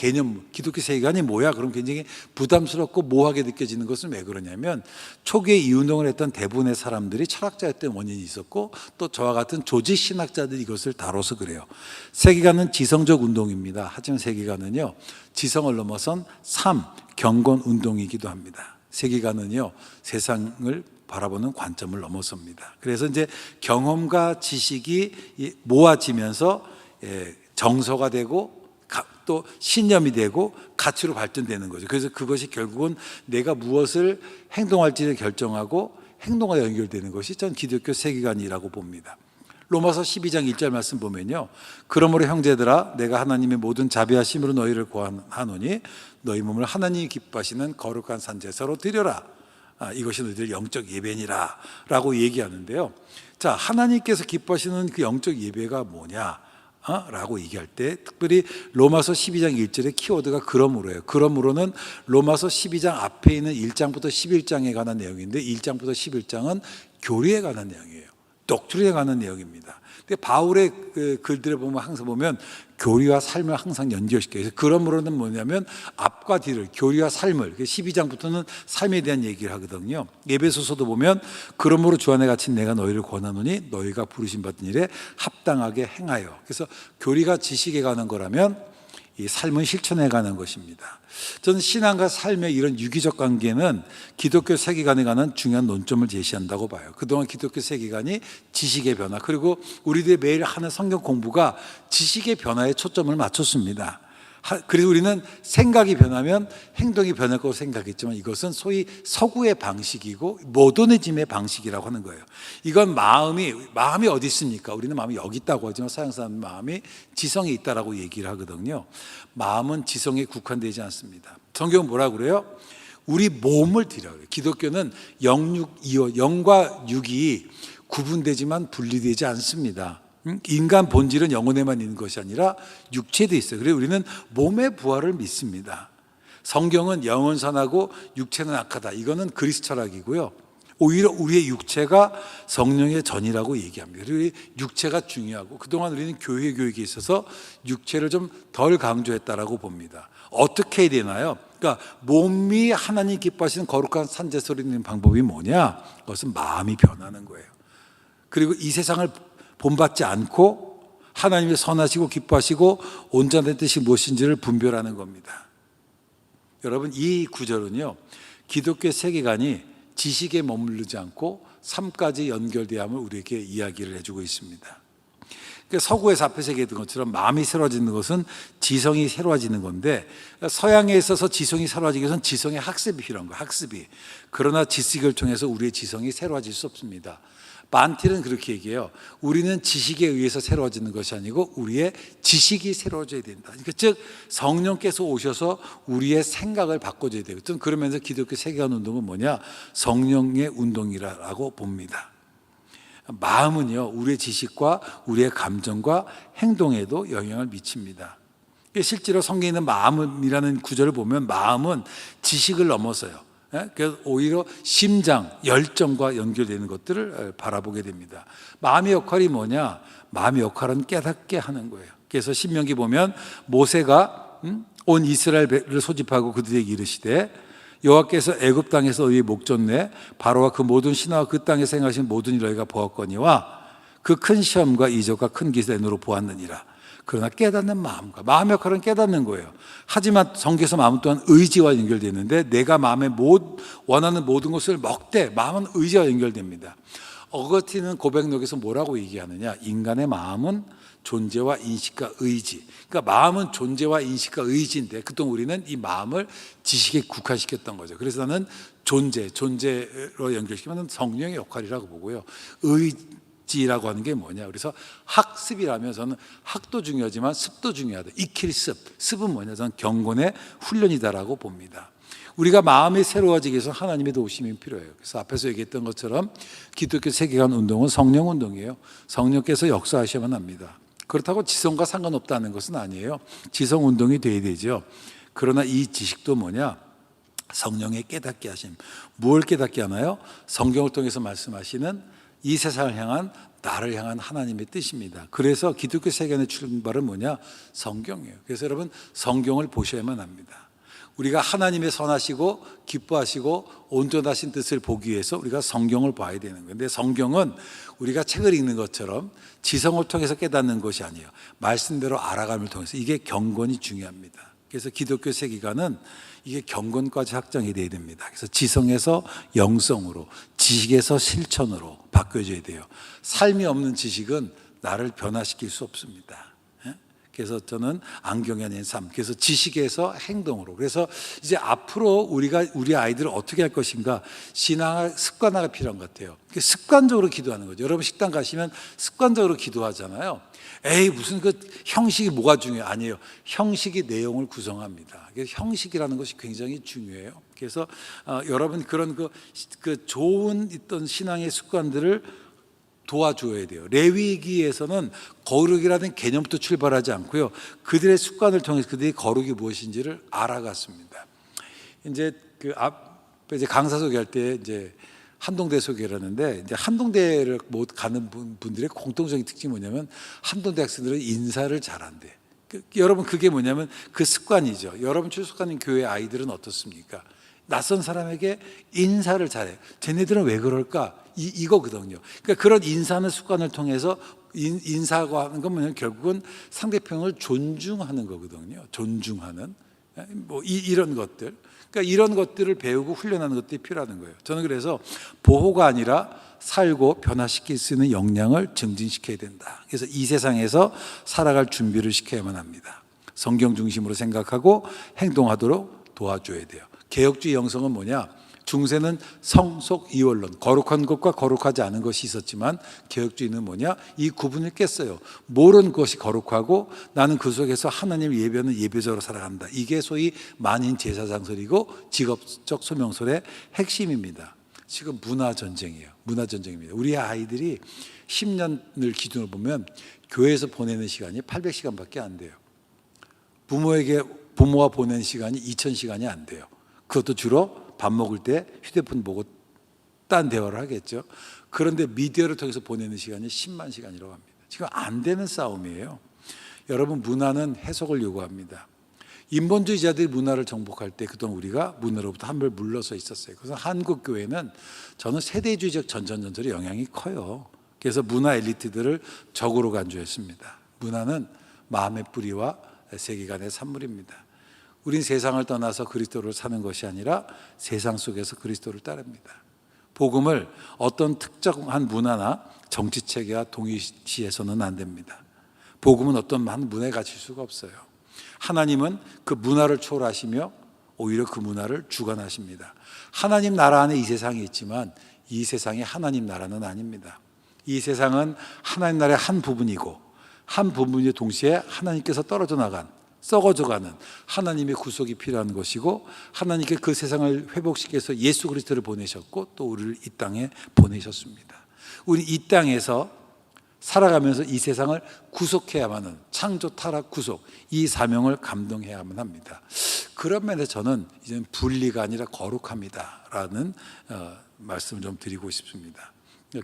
기독교 세계관이 뭐야? 그럼 굉장히 부담스럽고 모호하게 느껴지는 것은 왜 그러냐면, 초기에 이 운동을 했던 대부분의 사람들이 철학자였던 원인이 있었고, 또 저와 같은 조직 신학자들이 이것을 다뤄서 그래요. 세계관은 지성적 운동입니다. 하지만 세계관은요, 지성을 넘어선 삶, 경건 운동이기도 합니다. 세계관은요, 세상을 바라보는 관점을 넘어섭니다. 그래서 이제 경험과 지식이 모아지면서 정서가 되고 또 신념이 되고 가치로 발전되는 거죠. 그래서 그것이 결국은 내가 무엇을 행동할지를 결정하고 행동과 연결되는 것이 전 기독교 세계관이라고 봅니다. 로마서 12장 1절 말씀 보면요, 그러므로 형제들아, 내가 하나님의 모든 자비하심으로 너희를 고하노니 너희 몸을 하나님이 기뻐하시는 거룩한 산제사로 드려라. 이것이 너희들 영적 예배니라 라고 얘기하는데요. 자, 하나님께서 기뻐하시는 그 영적 예배가 뭐냐? 라고 얘기할 때 특별히 로마서 12장 1절의 키워드가 그러므로예요. 그러므로는 로마서 12장 앞에 있는 1장부터 11장에 관한 내용인데 1장부터 11장은 교리에 관한 내용이에요. 독트린에 관한 내용입니다. 근데 바울의 그 글들을 보면 항상 보면 교리와 삶을 항상 연결시켜요. 그래서 그러므로는 뭐냐면 앞과 뒤를 교리와 삶을 12장부터는 삶에 대한 얘기를 하거든요. 에베소서도 보면 그러므로 주 안에 갇힌 내가 너희를 권하노니 너희가 부르심 받은 일에 합당하게 행하여. 그래서 교리가 지식에 가는 거라면 이 삶은 실천해 가는 것입니다. 저는 신앙과 삶의 이런 유기적 관계는 기독교 세계관에 관한 중요한 논점을 제시한다고 봐요. 그동안 기독교 세계관이 지식의 변화, 그리고 우리들이 매일 하는 성경 공부가 지식의 변화에 초점을 맞췄습니다. 그래서 우리는 생각이 변하면 행동이 변할 거라고 생각했지만 이것은 소위 서구의 방식이고 모더니즘의 방식이라고 하는 거예요. 이건 마음이 어디 있습니까? 우리는 마음이 여기 있다고 하지만 서양 사람 마음이 지성에 있다라고 얘기를 하거든요. 마음은 지성에 국한되지 않습니다. 성경은 뭐라고 그래요? 우리 몸을 드려요. 기독교는 영과 육이 구분되지만 분리되지 않습니다. 인간 본질은 영혼에만 있는 것이 아니라 육체도 있어요. 그래서 우리는 몸의 부활을 믿습니다. 성경은 영은 선하고 육체는 악하다. 이거는 그리스 철학이고요. 오히려 우리의 육체가 성령의 전이라고 얘기합니다. 그리고 육체가 중요하고 그동안 우리는 교회 교육에 있어서 육체를 좀 덜 강조했다라고 봅니다. 어떻게 해야 되나요? 그러니까 몸이 하나님 기뻐하시는 거룩한 산제소리 있는 방법이 뭐냐? 그것은 마음이 변하는 거예요. 그리고 이 세상을 본받지 않고 하나님의 선하시고 기뻐하시고 온전한 뜻이 무엇인지를 분별하는 겁니다. 여러분, 이 구절은요, 기독교 세계관이 지식에 머무르지 않고 삶까지 연결되어 함을 우리에게 이야기를 해주고 있습니다. 그러니까 서구에서 앞에서 얘기했던 것처럼 마음이 새로워지는 것은 지성이 새로워지는 건데, 서양에 있어서 지성이 새로워지기 위해서는 지성의 학습이 필요한 거예요. 학습이. 그러나 지식을 통해서 우리의 지성이 새로워질 수 없습니다. 반틸은 그렇게 얘기해요. 우리는 지식에 의해서 새로워지는 것이 아니고 우리의 지식이 새로워져야 된다. 그러니까 즉 성령께서 오셔서 우리의 생각을 바꿔줘야 돼요. 그러면서 기독교 세계관 운동은 뭐냐? 성령의 운동이라고 봅니다. 마음은요, 우리의 지식과 우리의 감정과 행동에도 영향을 미칩니다. 실제로 성경에 있는 마음이라는 구절을 보면 마음은 지식을 넘어서요. 그래서 오히려 심장, 열정과 연결되는 것들을 바라보게 됩니다. 마음의 역할이 뭐냐? 마음의 역할은 깨닫게 하는 거예요. 그래서 신명기 보면 모세가 온 이스라엘을 소집하고 그들에게 이르시되 여호와께서 애굽 땅에서 너희의 목전 내 바로와 그 모든 신하와 그 땅에서 행하신 모든 일을 너희가 보았거니와 그 큰 시험과 이적과 큰 기사 눈으로 보았느니라. 그러나 깨닫는 마음과 마음의 역할은 깨닫는 거예요. 하지만 성경에서 마음 또한 의지와 연결되는데 내가 마음에 원하는 모든 것을 먹되 마음은 의지와 연결됩니다. 어거티는 고백록에서 뭐라고 얘기하느냐? 인간의 마음은 존재와 인식과 의지. 그러니까 마음은 존재와 인식과 의지인데 그동안 우리는 이 마음을 지식에 국한시켰던 거죠. 그래서 나는 존재로 연결시키면 성령의 역할이라고 보고요. 의지라고 하는 게 뭐냐? 그래서 학습이라면 저는 학도 중요하지만 습도 중요하다. 익힐 습은 뭐냐? 저는 경건의 훈련이다라고 봅니다. 우리가 마음이 새로워지기 위해서 하나님의 도우심이 필요해요. 그래서 앞에서 얘기했던 것처럼 기독교 세계관 운동은 성령 운동이에요. 성령께서 역사하셔야만 합니다. 그렇다고 지성과 상관없다는 것은 아니에요. 지성 운동이 돼야 되죠. 그러나 이 지식도 뭐냐? 성령의 깨닫게 하심. 무엇을 깨닫게 하나요? 성경을 통해서 말씀하시는 이 세상을 향한 나를 향한 하나님의 뜻입니다. 그래서 기독교 세계관의 출발은 뭐냐? 성경이에요. 그래서 여러분 성경을 보셔야만 합니다. 우리가 하나님의 선하시고 기뻐하시고 온전하신 뜻을 보기 위해서 우리가 성경을 봐야 되는 거예요. 근데 성경은 우리가 책을 읽는 것처럼 지성을 통해서 깨닫는 것이 아니에요. 말씀대로 알아감을 통해서. 이게 경건이 중요합니다. 그래서 기독교 세계관은 이게 경건까지 확장이 돼야 됩니다. 그래서 지성에서 영성으로, 지식에서 실천으로 바뀌어져야 돼요. 삶이 없는 지식은 나를 변화시킬 수 없습니다. 그래서 저는 안경이 아닌 삶, 그래서 지식에서 행동으로. 그래서 이제 앞으로 우리 아이들을 어떻게 할 것인가, 신앙 습관화가 필요한 것 같아요. 습관적으로 기도하는 거죠. 여러분 식당 가시면 습관적으로 기도하잖아요. 에이 무슨 그 형식이 뭐가 중요해? 아니에요. 형식이 내용을 구성합니다. 그래서 형식이라는 것이 굉장히 중요해요. 그래서 여러분 그런 그 좋은 있던 신앙의 습관들을 도와줘야 돼요. 레위기에서는 거룩이라는 개념부터 출발하지 않고요. 그들의 습관을 통해서 그들의 거룩이 무엇인지를 알아갔습니다. 이제 그 앞에 이제 강사 소개할 때 이제 한동대 소개를 하는데, 이제 한동대를 못 가는 분들의 공통적인 특징이 뭐냐면 한동대 학생들은 인사를 잘한대. 여러분 그게 뭐냐면 그 습관이죠. 여러분 출석하는 교회 아이들은 어떻습니까? 낯선 사람에게 인사를 잘해요. 쟤네들은 왜 그럴까? 이거거든요. 그러니까 그런 인사하는 습관을 통해서 인사하고 하는 건 뭐냐면 결국은 상대편을 존중하는 거거든요. 존중하는 뭐 이런 것들. 그러니까 이런 것들을 배우고 훈련하는 것들이 필요한 거예요. 저는 그래서 보호가 아니라 살고 변화시킬 수 있는 역량을 증진시켜야 된다. 그래서 이 세상에서 살아갈 준비를 시켜야만 합니다. 성경 중심으로 생각하고 행동하도록 도와줘야 돼요. 개혁주의 영성은 뭐냐? 중세는 성속 이원론, 거룩한 것과 거룩하지 않은 것이 있었지만 개혁주의는 뭐냐? 이 구분을 깼어요. 모르는 것이 거룩하고 나는 그 속에서 하나님을 예배하는 예배자로 살아간다. 이게 소위 만인 제사장설이고 직업적 소명설의 핵심입니다. 지금 문화전쟁이에요. 문화전쟁입니다. 우리 아이들이 10년을 기준으로 보면 교회에서 보내는 시간이 800시간밖에 안 돼요. 부모와 보내는 시간이 2000시간이 안 돼요. 그것도 주로 밥 먹을 때 휴대폰 보고 딴 대화를 하겠죠. 그런데 미디어를 통해서 보내는 시간이 10만 시간이라고 합니다. 지금 안 되는 싸움이에요. 여러분, 문화는 해석을 요구합니다. 인본주의자들이 문화를 정복할 때 그동안 우리가 문화로부터 한 발 물러서 있었어요. 그래서 한국 교회는 저는 세대주의적 전전전설의 영향이 커요. 그래서 문화 엘리트들을 적으로 간주했습니다. 문화는 마음의 뿌리와 세계관의 산물입니다. 우린 세상을 떠나서 그리스도를 사는 것이 아니라 세상 속에서 그리스도를 따릅니다. 복음을 어떤 특정한 문화나 정치체계와 동일시해서는 안 됩니다. 복음은 어떤 한 문화에 갇힐 수가 없어요. 하나님은 그 문화를 초월하시며 오히려 그 문화를 주관하십니다. 하나님 나라 안에 이 세상이 있지만 이 세상이 하나님 나라는 아닙니다. 이 세상은 하나님 나라의 한 부분이고 한 부분이 동시에 하나님께서 떨어져 나간, 썩어져가는 하나님의 구속이 필요한 것이고, 하나님께 그 세상을 회복시켜서 예수 그리스도를 보내셨고 또 우리를 이 땅에 보내셨습니다. 우리 이 땅에서 살아가면서 이 세상을 구속해야만 하는, 창조, 타락, 구속, 이 사명을 감당해야만 합니다. 그런 면에서 저는 이제는 분리가 아니라 거룩합니다라는 말씀을 좀 드리고 싶습니다.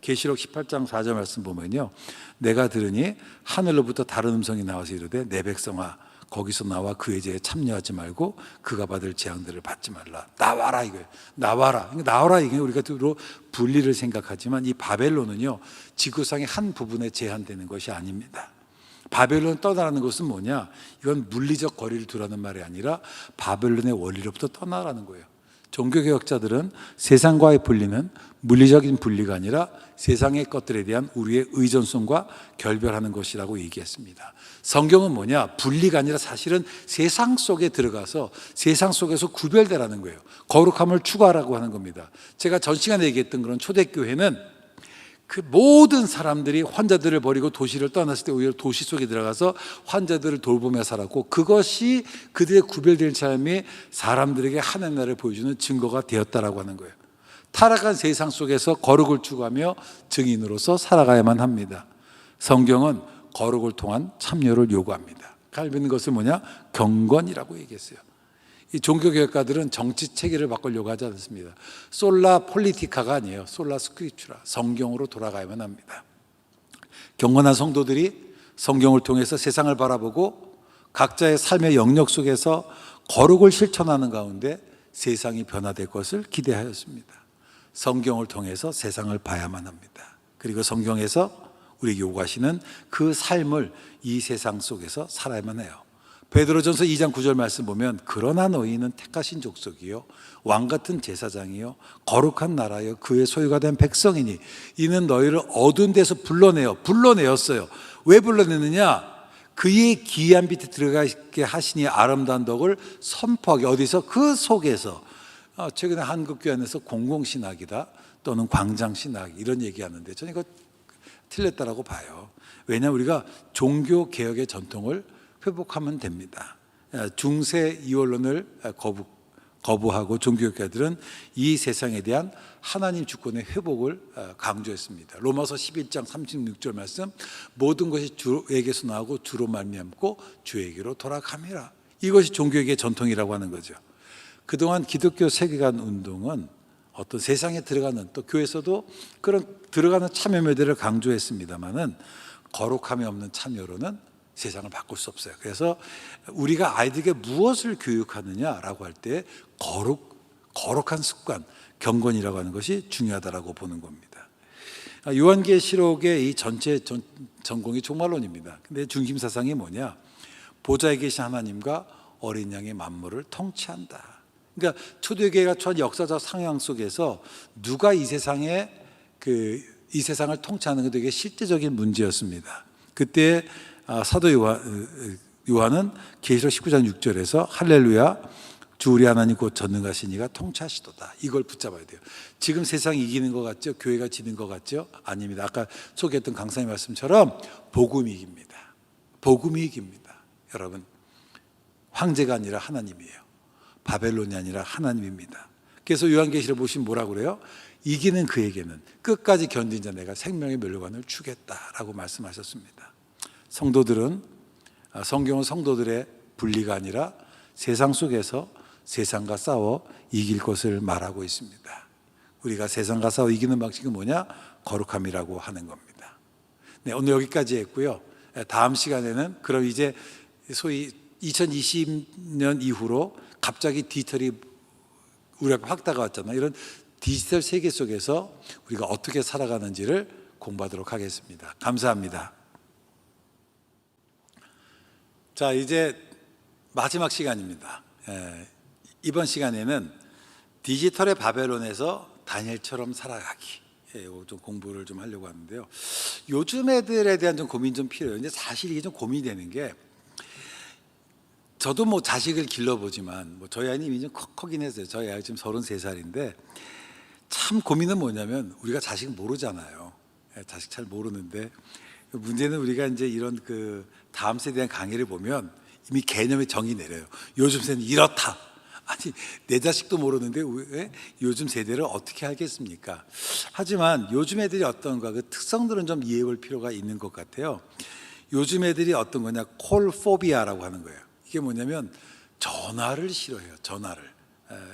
계시록 18장 4절 말씀 보면요, 내가 들으니 하늘로부터 다른 음성이 나와서 이르되 내 백성아 거기서 나와 그의 죄에 참여하지 말고 그가 받을 재앙들을 받지 말라. 나와라 이거예요. 나와라. 나와라 이게 우리가 주로 분리를 생각하지만 이 바벨론은요, 지구상의 한 부분에 제한되는 것이 아닙니다. 바벨론 떠나라는 것은 뭐냐? 이건 물리적 거리를 두라는 말이 아니라 바벨론의 원리로부터 떠나라는 거예요. 종교개혁자들은 세상과의 분리는 물리적인 분리가 아니라 세상의 것들에 대한 우리의 의존성과 결별하는 것이라고 얘기했습니다. 성경은 뭐냐? 분리가 아니라 사실은 세상 속에 들어가서 세상 속에서 구별되라는 거예요. 거룩함을 추구하라고 하는 겁니다. 제가 전 시간에 얘기했던 그런 초대교회는 그 모든 사람들이 환자들을 버리고 도시를 떠났을 때 오히려 도시 속에 들어가서 환자들을 돌보며 살았고, 그것이 그들의 구별된 삶이 사람들에게 하나님 나라를 보여주는 증거가 되었다라고 하는 거예요. 타락한 세상 속에서 거룩을 추구하며 증인으로서 살아가야만 합니다. 성경은 거룩을 통한 참여를 요구합니다. 갈비는 것을 뭐냐? 경건이라고 얘기했어요. 이 종교개혁가들은 정치 체계를 바꾸려고 하지 않습니다. 솔라 폴리티카가 아니에요. 솔라 스크립추라, 성경으로 돌아가야만 합니다. 경건한 성도들이 성경을 통해서 세상을 바라보고 각자의 삶의 영역 속에서 거룩을 실천하는 가운데 세상이 변화될 것을 기대하였습니다. 성경을 통해서 세상을 봐야만 합니다. 그리고 성경에서 우리에게 요구하시는 그 삶을 이 세상 속에서 살아야만 해요. 베드로전서 2장 9절 말씀 보면 그러나 너희는 택하신 족속이요 왕같은 제사장이요 거룩한 나라요 그의 소유가 된 백성이니 이는 너희를 어두운 데서 불러내었어요. 왜 불러내느냐? 그의 기이한 빛에 들어가게 하시니 아름다운 덕을 선포하게. 어디서? 그 속에서. 최근에 한국교회 안에서 공공신학이다 또는 광장신학 이런 얘기하는데 저는 이거 틀렸다라고 봐요. 왜냐하면 우리가 종교개혁의 전통을 회복하면 됩니다. 중세 이원론을 거부하고 종교개혁자들은 이 세상에 대한 하나님 주권의 회복을 강조했습니다. 로마서 11장 36절 말씀, 모든 것이 주에게서 나오고 주로 말미암고 주에게로 돌아감이라. 이것이 종교개혁의 전통이라고 하는 거죠. 그동안 기독교 세계관 운동은 어떤 세상에 들어가는, 또 교회에서도 그런 들어가는 참여 모델을 강조했습니다마는 거룩함이 없는 참여로는 세상을 바꿀 수 없어요. 그래서 우리가 아이들에게 무엇을 교육하느냐라고 할 때 거룩한 습관, 경건이라고 하는 것이 중요하다라고 보는 겁니다. 요한계시록의 이 전체 전공이 종말론입니다. 근데 중심 사상이 뭐냐? 보좌에 계신 하나님과 어린 양의 만물을 통치한다. 그러니까 초대교회가 처한 역사적 상황 속에서 누가 이 세상을 통치하는 게 되게 실제적인 문제였습니다. 그때 사도 요한은 계시록 19장 6절에서 할렐루야 주 우리 하나님 곧 전능하신 이가 통치하시도다. 이걸 붙잡아야 돼요. 지금 세상이 이기는 것 같죠? 교회가 지는 것 같죠? 아닙니다. 아까 소개했던 강사님 말씀처럼 복음이 이깁니다. 복음이 이깁니다. 여러분, 황제가 아니라 하나님이에요. 바벨론이 아니라 하나님입니다. 그래서 요한계시록 보시면 뭐라고 그래요? 이기는 그에게는 끝까지 견딘 자 내가 생명의 멸류관을 주겠다라고 말씀하셨습니다. 성경은 성도들의 분리가 아니라 세상 속에서 세상과 싸워 이길 것을 말하고 있습니다. 우리가 세상과 싸워 이기는 방식은 뭐냐? 거룩함이라고 하는 겁니다. 네, 오늘 여기까지 했고요. 다음 시간에는 그럼 이제 소위 2020년 이후로 갑자기 디지털이 우리 앞에 확 다가왔잖아요. 이런 디지털 세계 속에서 우리가 어떻게 살아가는지를 공부하도록 하겠습니다. 감사합니다. 자, 이제 마지막 시간입니다. 이번 시간에는 디지털의 바벨론에서 다니엘처럼 살아가기, 좀 공부를 좀 하려고 하는데요. 요즘 애들에 대한 좀 고민 좀 필요해요. 근데 사실 이게 좀 고민이 되는 게, 저도 뭐 자식을 길러보지만 저희 아이는 이미 좀 크긴 했어요. 저희 아이 지금 33살인데 참 고민은 뭐냐면 우리가 자식 모르잖아요. 자식 잘 모르는데 문제는 우리가 이제 이런 그 다음 세대에 대한 강의를 보면 이미 개념의 정의 내려요. 요즘 세대는 이렇다. 아니, 내 자식도 모르는데 왜 요즘 세대를 어떻게 알겠습니까? 하지만 요즘 애들이 어떤가, 그 특성들은 좀 이해해 볼 필요가 있는 것 같아요. 요즘 애들이 어떤 거냐, 콜포비아라고 하는 거예요. 이게 뭐냐면 전화를 싫어해요. 전화를.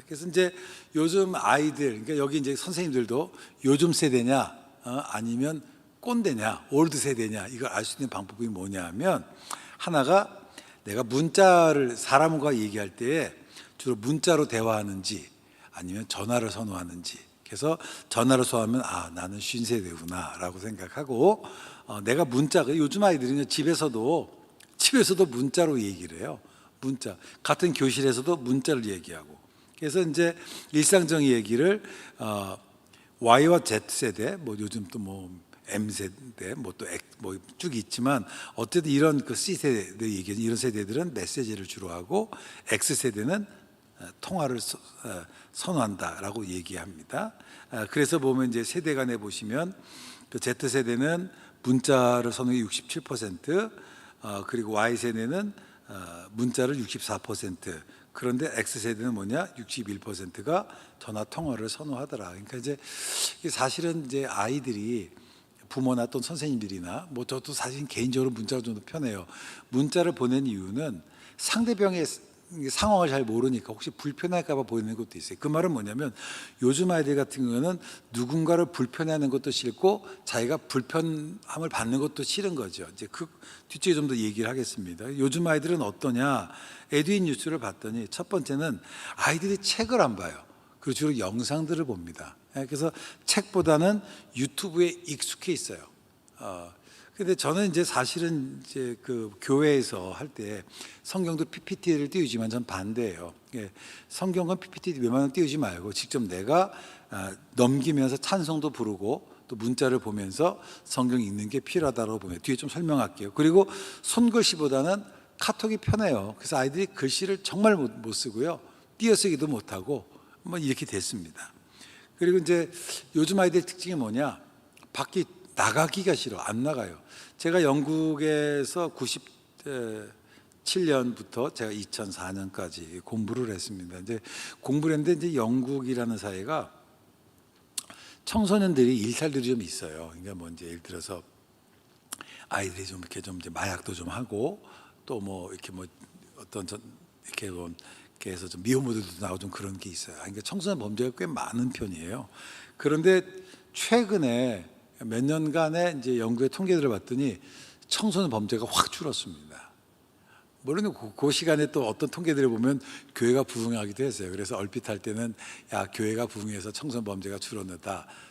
그래서 이제 요즘 아이들, 그러니까 여기 이제 선생님들도 요즘 세대냐, 아니면 꼰대냐, 올드 세대냐, 이걸 알 수 있는 방법이 뭐냐 하면, 하나가 내가 문자를 사람과 얘기할 때 주로 문자로 대화하는지 아니면 전화를 선호하는지. 그래서 전화를 선호하면 나는 쉰 세대구나 라고 생각하고, 내가 문자가, 요즘 아이들은 집에서도 문자로 얘기를 해요. 문자. 같은 교실에서도 문자를 얘기하고. 그래서 이제 일상적인 얘기를 Y와 Z 세대, 요즘 또 M 세대, 또 쭉 있지만 어쨌든 이런 그 C 세대 얘기, 이런 세대들은 메시지를 주로 하고, X 세대는 통화를 선호한다라고 얘기합니다. 그래서 보면 이제 세대 간에 보시면 그 Z 세대는 문자를 선호해 67%, 그리고 Y 세대는 문자를 64%, 그런데 X 세대는 뭐냐? 61%가 전화 통화를 선호하더라. 그러니까 이제 사실은 이제 아이들이 부모나 또 선생님들이나 저도 사실 개인적으로 문자가 좀 더 편해요. 문자를 보낸 이유는 상대방의 상황을 잘 모르니까 혹시 불편할까 봐 보내는 것도 있어요. 그 말은 뭐냐면 요즘 아이들 같은 경우는 누군가를 불편해하는 것도 싫고 자기가 불편함을 받는 것도 싫은 거죠. 이제 그 뒤쪽에 좀 더 얘기를 하겠습니다. 요즘 아이들은 어떠냐? 에듀인 뉴스를 봤더니 첫 번째는 아이들이 책을 안 봐요. 그리고 주로 영상들을 봅니다. 그래서 책보다는 유튜브에 익숙해 있어요. 근데 저는 이제 사실은 이제 그 교회에서 할 때 성경도 PPT를 띄우지만 전 반대예요. 성경은 PPT 웬만하면 띄우지 말고 직접 내가 넘기면서 찬송도 부르고 또 문자를 보면서 성경 읽는 게 필요하다고 보면 뒤에 좀 설명할게요. 그리고 손글씨보다는 카톡이 편해요. 그래서 아이들이 글씨를 정말 못 쓰고요, 띄어쓰기도 못하고 이렇게 됐습니다. 그리고 이제 요즘 아이들 특징이 뭐냐? 밖에 나가기가 싫어. 안 나가요. 제가 영국에서 2007년부터 제가 2004년까지 공부를 했습니다. 이제 공부를 했는데 이제 영국이라는 사회가 청소년들이 일탈들이 좀 있어요. 그러니까 뭐 이제 예를 들어서 아이들이 좀 이렇게 좀 이제 마약도 좀 하고 또 뭐 이렇게 뭐 어떤 이렇게 뭐 이렇게 해서 좀 미혼모들도 나오고 좀 그런 게 있어요. 그러니까 청소년 범죄가 꽤 많은 편이에요. 그런데 최근에 몇 년간의 이제 연구의 통계들을 봤더니 청소년 범죄가 확 줄었습니다. 물론 그 시간에 또 어떤 통계들을 보면 교회가 부흥하기도 했어요. 그래서 얼핏 할 때는 야, 교회가 부흥해서 청소년 범죄가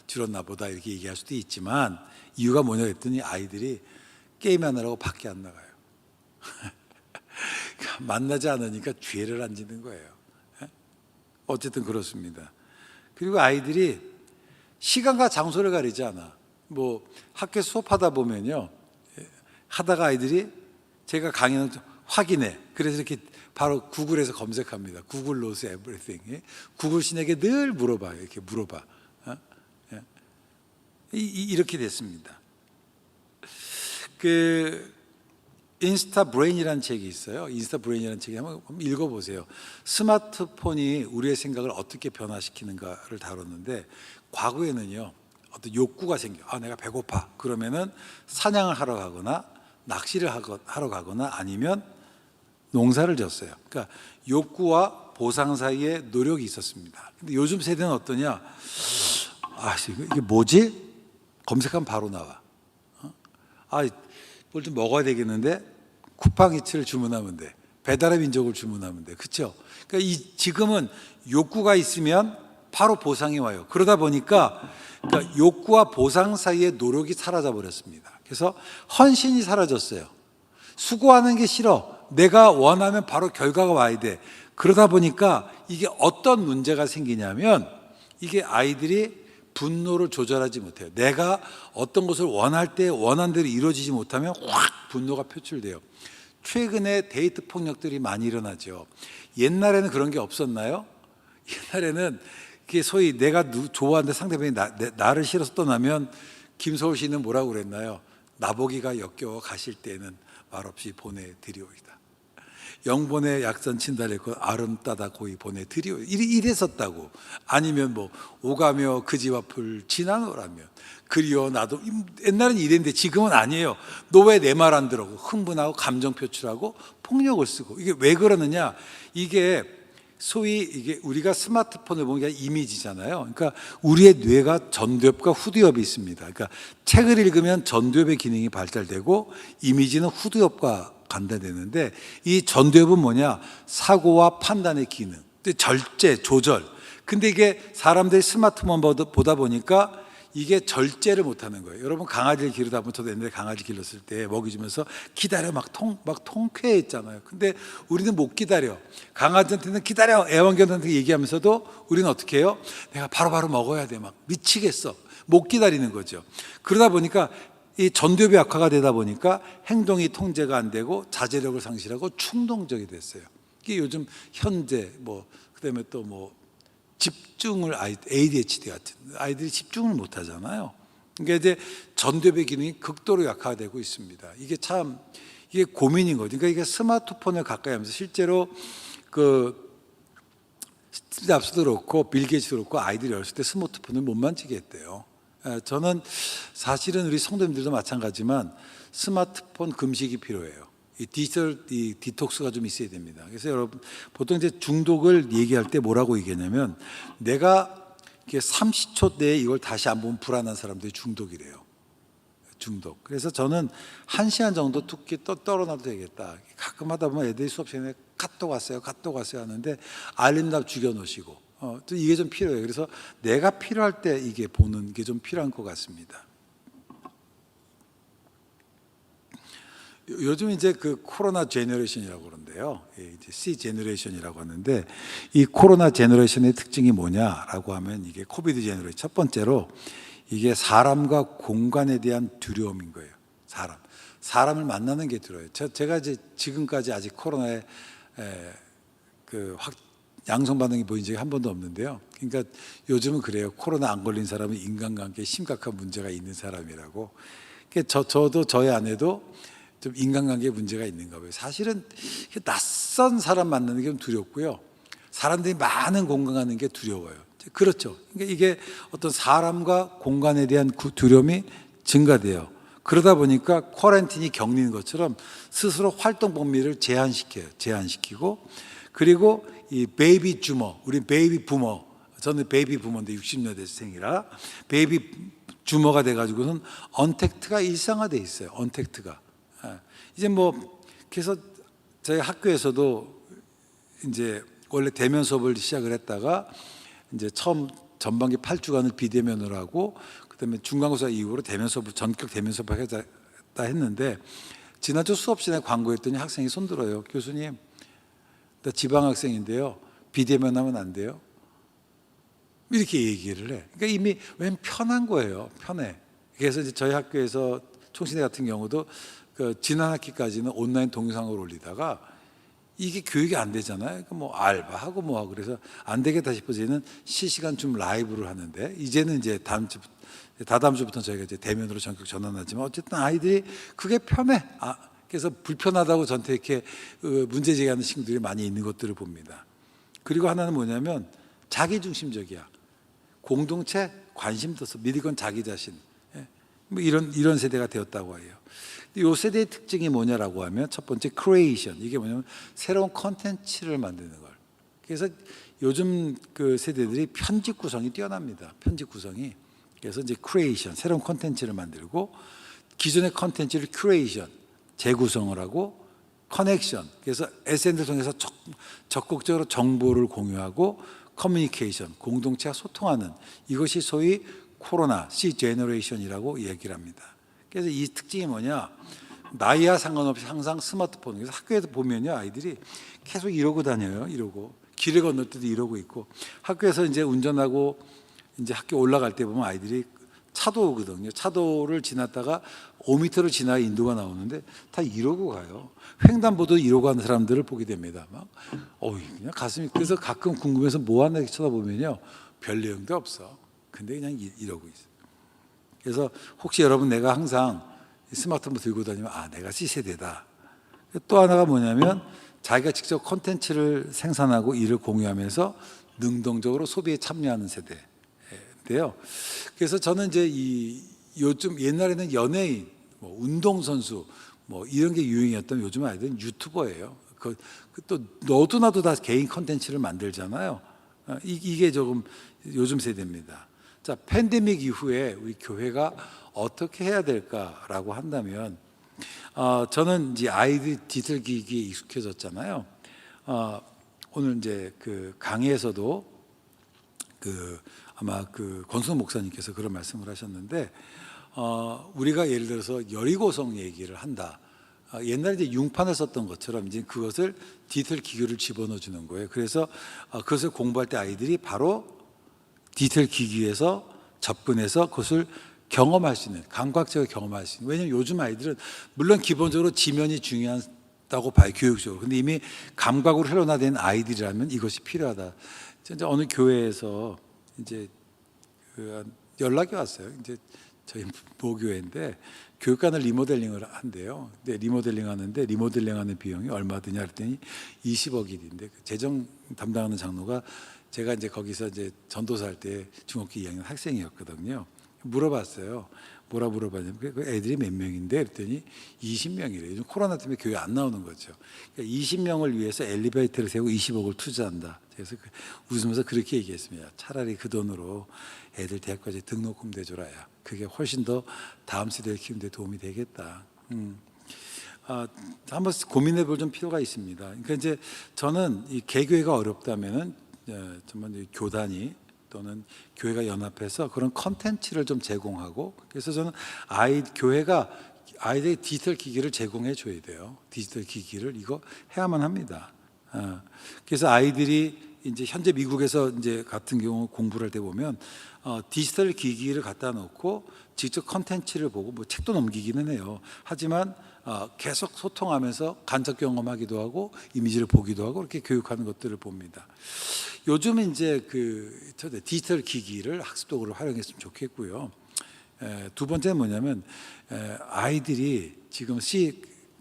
줄었나 보다 이렇게 얘기할 수도 있지만 이유가 뭐냐 했더니 아이들이 게임하느라고 밖에 안 나가요. 만나지 않으니까 죄를 안 짓는 거예요. 어쨌든 그렇습니다. 그리고 아이들이 시간과 장소를 가리지 않아. 뭐 학교 수업하다 보면요, 하다가 아이들이 제가 강의는 확인해. 그래서 이렇게 바로 구글에서 검색합니다. 구글 knows everything. 구글 신에게 늘 물어봐요. 이렇게 물어봐. 이렇게 됐습니다. 그 인스타 브레인이라는 책이 있어요. 인스타 브레인이라는 책이 한번 읽어보세요. 스마트폰이 우리의 생각을 어떻게 변화시키는가를 다뤘는데 과거에는요, 어떤 욕구가 생겨. 아, 내가 배고파. 그러면은 사냥을 하러 가거나 낚시를 하러 가거나 아니면 농사를 졌어요. 그러니까 욕구와 보상 사이에 노력이 있었습니다. 근데 요즘 세대는 어떠냐? 아, 이게 뭐지? 검색하면 바로 나와. 아, 뭘 좀 먹어야 되겠는데 쿠팡이츠를 주문하면 돼. 배달의 민족을 주문하면 돼. 그렇죠? 그러니까 지금은 욕구가 있으면 바로 보상이 와요. 그러다 보니까 그러니까 욕구와 보상 사이에 노력이 사라져 버렸습니다. 그래서 헌신이 사라졌어요. 수고하는 게 싫어. 내가 원하면 바로 결과가 와야 돼. 그러다 보니까 이게 어떤 문제가 생기냐면 이게 아이들이 분노를 조절하지 못해요. 내가 어떤 것을 원할 때 원한 대로 이루어지지 못하면 확 분노가 표출돼요. 최근에 데이트 폭력들이 많이 일어나죠. 옛날에는 그런 게 없었나요? 옛날에는 그게 소위 내가 좋아하는데 상대방이 나를 싫어서 떠나면 김소월 씨는 뭐라고 그랬나요? 나보기가 역겨워 가실 때는 말없이 보내드리오이다. 영본의 약선 친다랬고 아름따다 고이 보내드리오. 이랬었다고. 아니면 뭐 오가며 그지 앞을 지나노라면 그리워 나도. 옛날엔 이랬는데 지금은 아니에요. 너 왜 내 말 안 들어? 흥분하고 감정 표출하고 폭력을 쓰고. 이게 왜 그러느냐? 이게 소위 이게 우리가 스마트폰을 보면 이미지잖아요. 그러니까 우리의 뇌가 전두엽과 후두엽이 있습니다. 그러니까 책을 읽으면 전두엽의 기능이 발달되고 이미지는 후두엽과 간다되는데 이 전두엽은 뭐냐? 사고와 판단의 기능, 절제, 조절. 근데 이게 사람들이 스마트폰 보다 보니까 이게 절제를 못하는 거예요. 여러분 강아지를 기르다 보면 저도 옛날에 강아지 길렀을 때 먹이 주면서 기다려 막 통쾌했잖아요. 근데 우리는 못 기다려. 강아지한테는 기다려 애완견한테 얘기하면서도 우리는 어떻게 해요? 내가 바로바로 먹어야 돼. 막 미치겠어. 못 기다리는 거죠. 그러다 보니까 이 전두엽이 악화가 되다 보니까 행동이 통제가 안 되고 자제력을 상실하고 충동적이 됐어요. 이게 요즘 현재 뭐 그다음에 또 뭐 집중을 ADHD 같은 아이들이 집중을 못 하잖아요. 그러니까 이제 전두엽의 기능이 극도로 약화되고 있습니다. 이게 참 이게 고민인 거죠. 그러니까 이게 스마트폰을 가까이 하면서 실제로 그 스티브 잡스도 그렇고 빌 게이츠도 그렇고 아이들이 어렸을 때 스마트폰을 못 만지게 했대요. 저는 사실은 우리 성도님들도 마찬가지지만 스마트폰 금식이 필요해요. 이 디지털 디톡스가 좀 있어야 됩니다. 그래서 여러분 보통 이제 중독을 얘기할 때 뭐라고 얘기하냐면 내가 30초 내에 이걸 다시 안 보면 불안한 사람들이 중독이래요. 중독. 그래서 저는 1시간 정도 툭 떨어놔도 되겠다. 가끔 하다 보면 애들이 수업 시간에 카톡 왔어요 하는데 알림답 죽여놓으시고 또 이게 좀 필요해요. 그래서 내가 필요할 때 이게 보는 게 좀 필요한 것 같습니다. 요즘 이제 그 코로나 제너레이션이라고 그러는데요. 이제 C 제너레이션이라고 하는데 이 코로나 제너레이션의 특징이 뭐냐라고 하면 이게 코비드 제너레이션 첫 번째로 이게 사람과 공간에 대한 두려움인 거예요. 사람을 만나는 게 두려워요. 제가 이제 지금까지 아직 코로나에 그 양성 반응이 보인 적이 한 번도 없는데요. 그러니까 요즘은 그래요. 코로나 안 걸린 사람은 인간관계에 심각한 문제가 있는 사람이라고. 저도 저희 아내도 좀 인간관계에 문제가 있는가 봐요. 사실은 낯선 사람 만나는 게 좀 두렵고요. 사람들이 많은 공간하는 게 두려워요. 그렇죠. 그러니까 이게 어떤 사람과 공간에 대한 두려움이 증가돼요. 그러다 보니까 쿼런틴이 격리는 것처럼 스스로 활동 범위를 제한시키고, 그리고 이 베이비 주머, 우리 베이비 부머, 저는 베이비 부머인데 60년대생이라 베이비 주머가 돼가지고는 언택트가 일상화돼 있어요. 언택트가. 이제 뭐 그래서 저희 학교에서도 이제 원래 대면 수업을 시작을 했다가 이제 처음 전반기 8주간을 비대면으로 하고, 그다음에 중간고사 이후로 대면 수업을 전격 대면 수업을 하겠다 했는데, 지난주 수업 시간에 광고했더니 학생이 손들어요. 교수님, 나 지방 학생인데요. 비대면 하면 안 돼요? 이렇게 얘기를 해. 그러니까 이미 웬 편한 거예요. 편해. 그래서 이제 저희 학교에서 총신대 같은 경우도 그 지난 학기까지는 온라인 동영상을 올리다가 이게 교육이 안 되잖아요. 뭐 알바하고 뭐하고 그래서 안 되겠다 싶어서 이제는 실시간 좀 라이브를 하는데, 이제는 이제 다다음 주부터 저희가 이제 대면으로 전격 전환하지만 어쨌든 아이들이 그게 편해. 그래서 불편하다고 저한테 이렇게 문제 제기하는 친구들이 많이 있는 것들을 봅니다. 그리고 하나는 뭐냐면 자기중심적이야. 공동체 관심 둬서 믿건 자기 자신. 뭐 이런 세대가 되었다고 해요. 이 세대의 특징이 뭐냐라고 하면 첫 번째 크리에이션. 이게 뭐냐면 새로운 컨텐츠를 만드는 걸. 그래서 요즘 그 세대들이 편집 구성이 뛰어납니다. 편집 구성이. 그래서 이제 크리에이션, 새로운 컨텐츠를 만들고, 기존의 컨텐츠를 큐레이션, 재구성을 하고, 커넥션. 그래서 SNS를 통해서 적극적으로 정보를 공유하고, 커뮤니케이션, 공동체와 소통하는, 이것이 소위 코로나 C 제너레이션이라고 얘기를 합니다. 그래서 이 특징이 뭐냐? 나이와 상관없이 항상 스마트폰. 그래서 학교에도 보면요, 아이들이 계속 이러고 다녀요. 이러고 길을 건널 때도 이러고 있고, 학교에서 이제 운전하고 이제 학교 올라갈 때 보면 아이들이 차도 오거든요. 차도를 지났다가 5m를 지나야 인도가 나오는데 다 이러고 가요. 횡단보도 이러고 가는 사람들을 보게 됩니다. 막 그냥 가슴이, 그래서 가끔 궁금해서 뭐 하나 쳐다보면요, 별 내용도 없어. 근데 그냥 이러고 있어요. 그래서 혹시 여러분, 내가 항상 스마트폰 들고 다니면 내가 C세대다. 또 하나가 뭐냐면 자기가 직접 콘텐츠를 생산하고 이를 공유하면서 능동적으로 소비에 참여하는 세대인데요. 그래서 저는 이제 요즘 옛날에는 연예인, 뭐 운동선수, 뭐 이런 게 유행이었던 요즘 아이들은 유튜버예요. 또 너도 나도 다 개인 콘텐츠를 만들잖아요. 이게 조금 요즘 세대입니다. 자, 팬데믹 이후에 우리 교회가 어떻게 해야 될까라고 한다면, 저는 이제 아이들이 디지털 기기에 익숙해졌잖아요. 오늘 이제 그 강의에서도 아마 권순 목사님께서 그런 말씀을 하셨는데, 우리가 예를 들어서 여리고성 얘기를 한다. 옛날에 이제 융판을 썼던 것처럼 이제 그것을 디지털 기기를 집어넣어 주는 거예요. 그래서 그것을 공부할 때 아이들이 바로 디지털 기기에서 접근해서 그것을 경험할 수 있는, 감각적으로 경험할 수 있는. 왜냐하면 요즘 아이들은 물론 기본적으로 지면이 중요하다고 봐요, 교육적으로. 근데 이미 감각으로 흘러나된 아이들이라면 이것이 필요하다. 이제 어느 교회에서 이제 연락이 왔어요. 이제 저희 모교회인데 교육관을 리모델링을 한대요. 근데 리모델링하는데 리모델링하는 비용이 얼마 드냐 그랬더니 20억이 든데, 재정 담당하는 장로가 제가 이제 거기서 이제 전도사 할 때 중학교 2학년 학생이었거든요. 물어봤어요. 뭐라 물어봤냐면 그 애들이 몇 명인데 그랬더니 20명이래요. 요즘 코로나 때문에 교회 안 나오는 거죠. 그러니까 20명을 위해서 엘리베이터를 세우고 20억을 투자한다. 그래서 웃으면서 그렇게 얘기했습니다. 차라리 그 돈으로 애들 대학까지 등록금 대줘라야. 그게 훨씬 더 다음 세대를 키우는 데 도움이 되겠다. 한번 고민해 볼 좀 필요가 있습니다. 그러니까 이제 저는 이 개교회가 어렵다면은 정말 교단이 또는 교회가 연합해서 그런 컨텐츠를 좀 제공하고, 그래서 저는 교회가 아이들의 디지털 기기를 제공해 줘야 돼요. 디지털 기기를 이거 해야만 합니다. 그래서 아이들이 이제 현재 미국에서 이제 같은 경우 공부를 할 때 보면 디지털 기기를 갖다 놓고 직접 컨텐츠를 보고 뭐 책도 넘기기는 해요. 하지만 계속 소통하면서 간접 경험하기도 하고 이미지를 보기도 하고 이렇게 교육하는 것들을 봅니다. 요즘은 이제 디지털 기기를 학습도구를 활용했으면 좋겠고요. 두 번째는 뭐냐면 아이들이 지금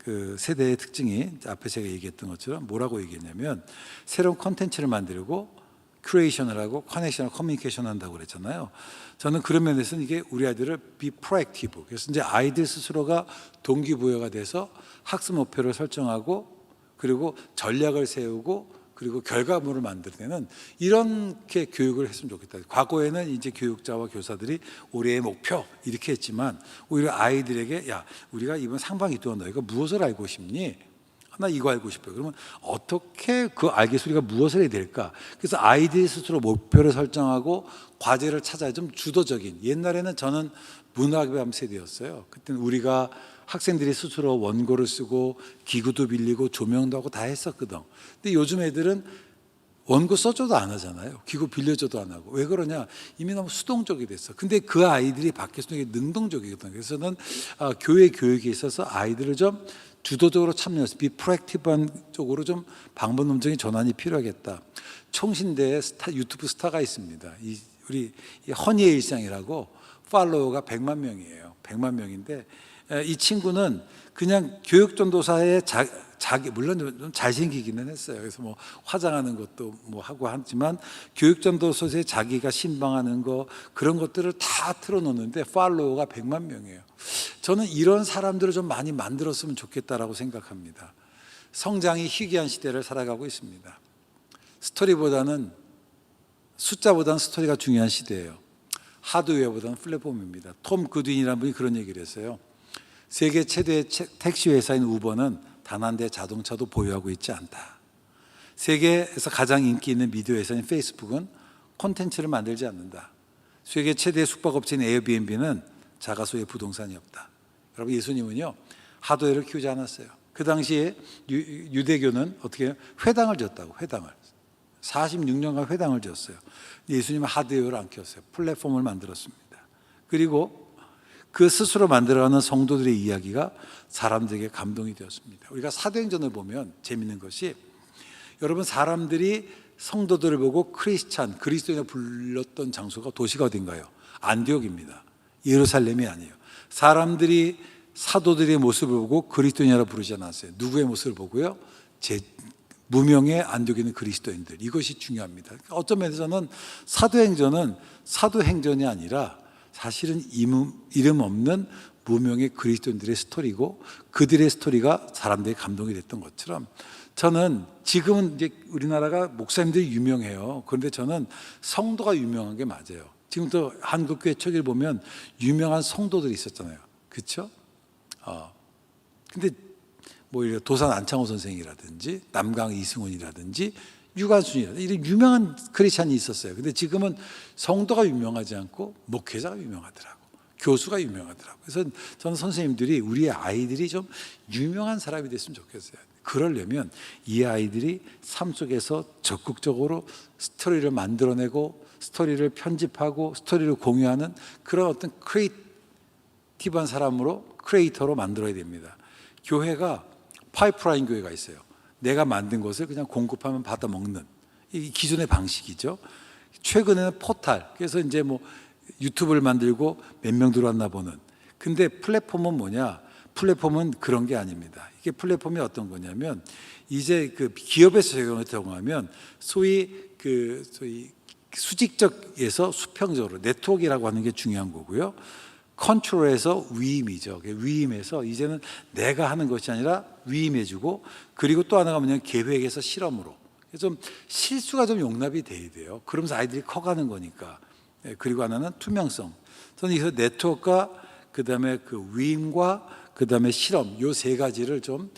그 세대의 특징이 앞에 제가 얘기했던 것처럼 뭐라고 얘기했냐면 새로운 콘텐츠를 만들고 크리에이션을 하고 커넥션을 커뮤니케이션 한다고 그랬잖아요. 저는 그런 면에서는 이게 우리 아이들을 be proactive. 그래서 이제 아이들 스스로가 동기부여가 돼서 학습 목표를 설정하고 그리고 전략을 세우고 그리고 결과물을 만들어내는 이렇게 교육을 했으면 좋겠다. 과거에는 이제 교육자와 교사들이 올해의 목표 이렇게 했지만 오히려 아이들에게 야 우리가 이번 상반기 동안 너희가 무엇을 알고 싶니? 나 이거 알고 싶어요. 그러면 어떻게 그 알겠어 우리가 무엇을 해야 될까? 그래서 아이들이 스스로 목표를 설정하고 과제를 찾아야 좀 주도적인. 옛날에는 저는 문학의 세대였어요. 그때는 우리가 학생들이 스스로 원고를 쓰고 기구도 빌리고 조명도 하고 다 했었거든. 근데 요즘 애들은 원고 써줘도 안 하잖아요. 기구 빌려줘도 안 하고. 왜 그러냐? 이미 너무 수동적이 됐어. 근데 그 아이들이 밖에서 되게 능동적이거든. 그래서 저는 교회 교육에 있어서 아이들을 좀 주도적으로 참여해서 비프로액티브한 쪽으로 좀 방법 논쟁의 전환이 필요하겠다. 총신대에 유튜브 스타가 있습니다. 우리 허니의 일상이라고 팔로워가 100만 명이에요. 100만 명인데 이 친구는 그냥 교육전도사의 자기 물론 좀 잘생기기는 했어요. 그래서 뭐 화장하는 것도 뭐 하고 하지만 교육전도서에 자기가 신방하는 거 그런 것들을 다 틀어놓는데 팔로워가 100만 명이에요. 저는 이런 사람들을 좀 많이 만들었으면 좋겠다라고 생각합니다. 성장이 희귀한 시대를 살아가고 있습니다. 스토리보다는 숫자보다는 스토리가 중요한 시대예요. 하드웨어보다는 플랫폼입니다. 톰 구딘이라는 분이 그런 얘기를 했어요. 세계 최대의 택시 회사인 우버는 단 한 대 자동차도 보유하고 있지 않다. 세계에서 가장 인기 있는 미디어 회사인 페이스북은 콘텐츠를 만들지 않는다. 세계 최대의 숙박업체인 에어비앤비는 자가소유의 부동산이 없다. 여러분 예수님은요 하드웨어를 키우지 않았어요. 그 당시에 유대교는 어떻게 해요? 회당을 지었다고. 회당을 46년간 회당을 지었어요. 예수님은 하드웨어를 안 키웠어요. 플랫폼을 만들었습니다. 그리고 그 스스로 만들어가는 성도들의 이야기가 사람들에게 감동이 되었습니다. 우리가 사도행전을 보면 재밌는 것이 여러분 사람들이 성도들을 보고 크리스찬, 그리스도인을 불렀던 장소가 도시가 어딘가요? 안디옥입니다. 예루살렘이 아니에요. 사람들이 사도들의 모습을 보고 그리스도인이라고 부르지 않았어요. 누구의 모습을 보고요? 무명의 안디옥에 있는 그리스도인들. 이것이 중요합니다. 그러니까 어떤 면에서는 사도행전은 사도행전이 아니라 사실은 이름 없는 무명의 그리스도인들의 스토리고 그들의 스토리가 사람들의 감동이 됐던 것처럼 저는 지금은 이제 우리나라가 목사님들이 유명해요. 그런데 저는 성도가 유명한 게 맞아요. 지금도 한국교회 초기를 보면 유명한 성도들이 있었잖아요. 그렇죠? 근데 뭐 이런 도산 안창호 선생이라든지 남강 이승훈이라든지 유관순이라든지 이런 유명한 크리스찬이 있었어요. 근데 지금은 성도가 유명하지 않고 목회자가 유명하더라고. 교수가 유명하더라고. 그래서 저는 선생님들이 우리의 아이들이 좀 유명한 사람이 됐으면 좋겠어요. 그러려면 이 아이들이 삶 속에서 적극적으로 스토리를 만들어내고 스토리를 편집하고 스토리를 공유하는 그런 어떤 크리에이티브한 사람으로 크리에이터로 만들어야 됩니다. 교회가 파이프라인 교회가 있어요. 내가 만든 것을 그냥 공급하면 받아 먹는 이 기존의 방식이죠. 최근에는 포탈. 그래서 이제 뭐 유튜브를 만들고 몇 명 들어왔나 보는. 근데 플랫폼은 뭐냐? 플랫폼은 그런 게 아닙니다. 이게 플랫폼이 어떤 거냐면 이제 그 기업에서 적용하면 소위 수직적에서 수평적으로 네트워크라고 하는 게 중요한 거고요. 컨트롤에서 위임이죠. 위임에서 이제는 내가 하는 것이 아니라 위임해주고 그리고 또 하나가 뭐냐면 계획에서 실험으로. 좀 실수가 좀 용납이 돼야 돼요. 그러면서 아이들이 커가는 거니까. 그리고 하나는 투명성. 저는 여기서 네트워크와 그다음에 그 위임과 그다음에 실험 요 세 가지를 좀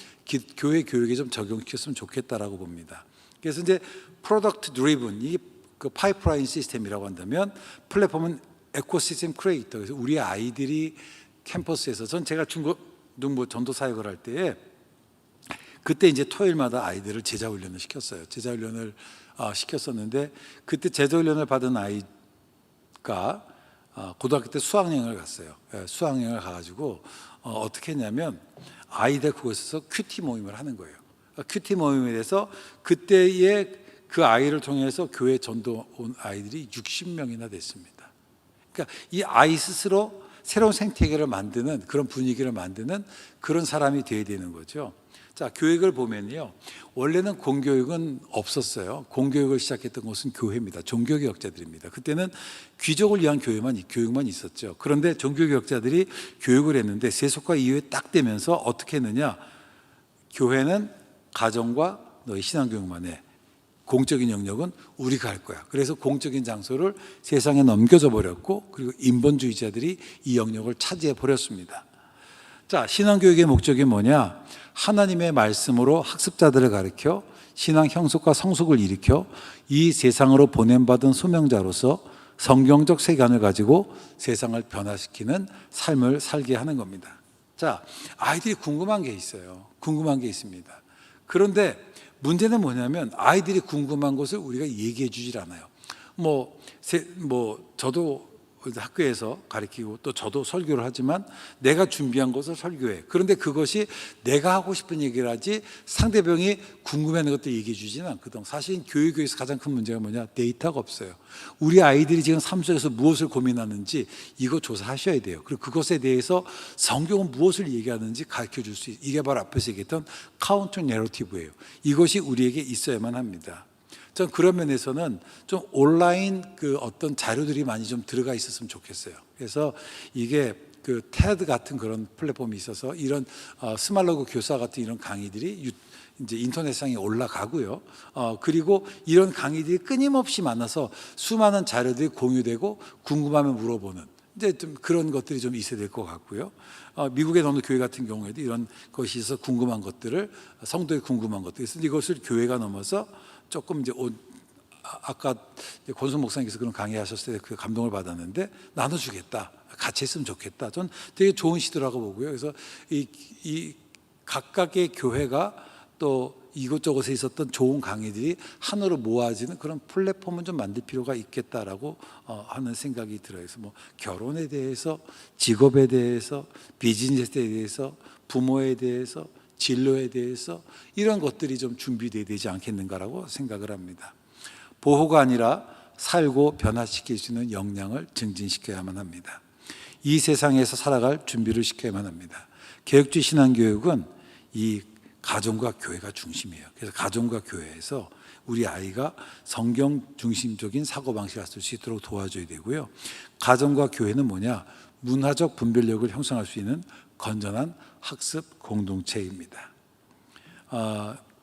교회 교육에 좀 적용시켰으면 좋겠다라고 봅니다. 그래서 이제 프로덕트 드리븐 이 그 파이프라인 시스템이라고 한다면 플랫폼은 에코시스템 크리에이터. 그래서 우리 아이들이 캠퍼스에서 제가 중고등부 전도 사역을 할 때에 그때 이제 토요일마다 아이들을 제자 훈련을 시켰어요. 제자 훈련을 시켰었는데 그때 제자 훈련을 받은 아이가 고등학교 때 수학여행을 갔어요. 수학여행을 가가지고 어떻게 했냐면 아이들 그곳에서 큐티 모임을 하는 거예요. 큐티 모임에 대해서 그때의 그 아이를 통해서 교회 전도 온 아이들이 60명이나 됐습니다. 그러니까 이 아이 스스로 새로운 생태계를 만드는 그런 분위기를 만드는 그런 사람이 돼야 되는 거죠. 자, 교육을 보면요. 원래는 공교육은 없었어요. 공교육을 시작했던 곳은 교회입니다. 종교개혁자들입니다. 그때는 귀족을 위한 교육만 있었죠. 그런데 종교개혁자들이 교육을 했는데 세속화 이후에 딱 되면서 어떻게 했느냐. 교회는 가정과 너의 신앙교육만 해. 공적인 영역은 우리가 할 거야. 그래서 공적인 장소를 세상에 넘겨져 버렸고, 그리고 인본주의자들이 이 영역을 차지해 버렸습니다. 자, 신앙교육의 목적이 뭐냐? 하나님의 말씀으로 학습자들을 가르쳐 신앙 형속과 성숙을 일으켜 이 세상으로 보냄받은 소명자로서 성경적 세계관을 가지고 세상을 변화시키는 삶을 살게 하는 겁니다. 자, 아이들이 궁금한 게 있어요. 궁금한 게 있습니다. 그런데 문제는 뭐냐면 아이들이 궁금한 것을 우리가 얘기해 주질 않아요. 저도 학교에서 가르치고 또 저도 설교를 하지만 내가 준비한 것을 설교해. 그런데 그것이 내가 하고 싶은 얘기를 하지 상대방이 궁금해하는 것도 얘기해 주지는 않거든. 사실 교육에서 가장 큰 문제가 뭐냐? 데이터가 없어요. 우리 아이들이 지금 삶 속에서 무엇을 고민하는지 이거 조사하셔야 돼요. 그리고 그것에 대해서 성경은 무엇을 얘기하는지 가르쳐 줄 수 있어요. 이게 바로 앞에서 얘기했던 카운터 내러티브예요. 이것이 우리에게 있어야만 합니다. 전 그런 면에서는 좀 온라인 그 어떤 자료들이 많이 좀 들어가 있었으면 좋겠어요. 그래서 이게 그 테드 같은 그런 플랫폼이 있어서 이런 스말로그 교사 같은 이런 강의들이 이제 인터넷상에 올라가고요. 그리고 이런 강의들이 끊임없이 만나서 수많은 자료들이 공유되고 궁금하면 물어보는 이제 좀 그런 것들이 좀 있어야 될 것 같고요. 미국의 어느 교회 같은 경우에도 이런 것이 있어서 궁금한 것들을 성도의 궁금한 것들 있어서 이것을 교회가 넘어서 조금 이제 아까 권순 목사님께서 그런 강의하셨을 때 그 감동을 받았는데 나눠주겠다, 같이 했으면 좋겠다. 전 되게 좋은 시도라고 보고요. 그래서 이 각각의 교회가 또 이곳저곳에 있었던 좋은 강의들이 하나로 모아지는 그런 플랫폼은 좀 만들 필요가 있겠다라고 하는 생각이 들어요. 그래서 결혼에 대해서, 직업에 대해서, 비즈니스에 대해서, 부모에 대해서, 진로에 대해서 이런 것들이 좀 준비되어야 되지 않겠는가라고 생각을 합니다. 보호가 아니라 살고 변화시킬 수 있는 역량을 증진시켜야만 합니다. 이 세상에서 살아갈 준비를 시켜야만 합니다. 개혁주의 신앙교육은 이 가정과 교회가 중심이에요. 그래서 가정과 교회에서 우리 아이가 성경 중심적인 사고방식을 쓸 수 있도록 도와줘야 되고요. 가정과 교회는 뭐냐? 문화적 분별력을 형성할 수 있는 건전한 학습 공동체입니다.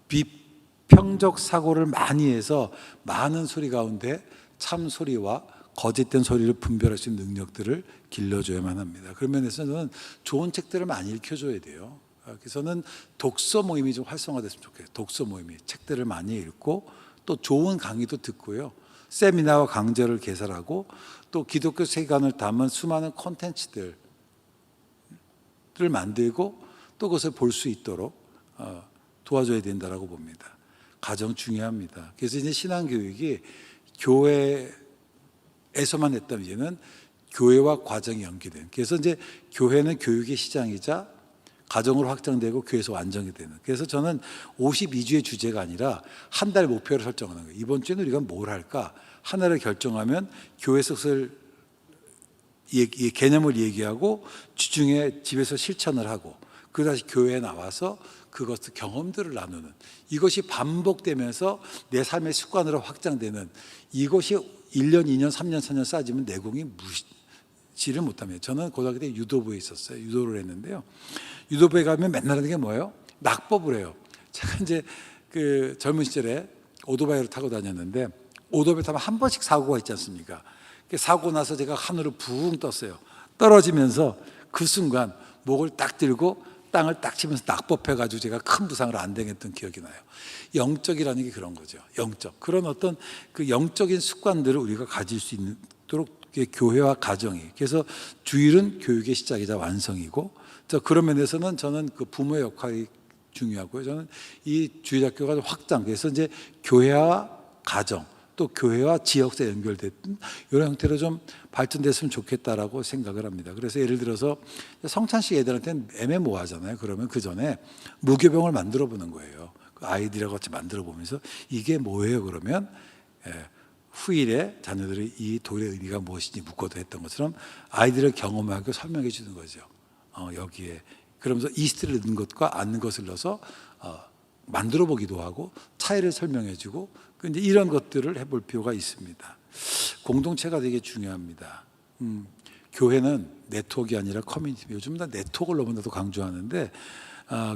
비평적 사고를 많이 해서 많은 소리 가운데 참 소리와 거짓된 소리를 분별할 수 있는 능력들을 길러줘야만 합니다. 그런 면에서 저는 좋은 책들을 많이 읽혀줘야 돼요. 그래서는 독서 모임이 좀 활성화됐으면 좋겠어요. 독서 모임이 책들을 많이 읽고 또 좋은 강의도 듣고요. 세미나와 강좌를 개설하고 또 기독교 세계관을 담은 수많은 콘텐츠들을 만들고 또 그것을 볼 수 있도록 도와줘야 된다라고 봅니다. 가정 중요합니다. 그래서 이제 신앙교육이 교회에서만 했다면 이제는 교회와 과정이 연계된. 그래서 이제 교회는 교육의 시장이자 가정으로 확장되고 교회에서 완전히 되는. 그래서 저는 52주의 주제가 아니라 한 달 목표를 설정하는 거예요. 이번 주에는 우리가 뭘 할까? 하나를 결정하면 교회에서 개념을 얘기하고 주중에 집에서 실천을 하고 그 다시 교회에 나와서 그것을 경험들을 나누는 이것이 반복되면서 내 삶의 습관으로 확장되는 이것이 1년, 2년, 3년, 4년 쌓아지면 내공이 무시를 못합니다. 저는 고등학교 때 유도부에 있었어요. 유도를 했는데요. 유도부에 가면 맨날 하는 게 뭐예요? 낙법을 해요. 제가 이제 그 젊은 시절에 오토바이를 타고 다녔는데 오토바이 타면 한 번씩 사고가 있지 않습니까? 사고 나서 제가 하늘을 붕 떴어요. 떨어지면서 그 순간 목을 딱 들고 땅을 딱 치면서 낙법해가지고 제가 큰 부상을 안 당했던 기억이 나요. 영적이라는 게 그런 거죠. 영적. 그런 어떤 그 영적인 습관들을 우리가 가질 수 있도록 교회와 가정이. 그래서 주일은 교육의 시작이자 완성이고 그런 면에서는 저는 그 부모의 역할이 중요하고요. 저는 이 주일학교가 확장. 그래서 이제 교회와 가정 또 교회와 지역사 연결됐던 이런 형태로 좀 발전됐으면 좋겠다라고 생각을 합니다. 그래서 예를 들어서 성찬식 애들한테는 애매모호하잖아요. 그러면 그 전에 무교병을 만들어 보는 거예요. 그 아이들하고 같이 만들어 보면서 이게 뭐예요? 그러면 후일에 자녀들이 이 돌의 의미가 무엇인지 묻고도 했던 것처럼 아이들을 경험하고 설명해 주는 거죠. 여기에 그러면서 이스트를 넣은 것과 안 넣은 것을 넣어서 만들어 보기도 하고 차이를 설명해 주고 이제 이런 것들을 해볼 필요가 있습니다. 공동체가 되게 중요합니다. 교회는 네트워크가 아니라 커뮤니티. 요즘 다 네트워크를 너무나도 강조하는데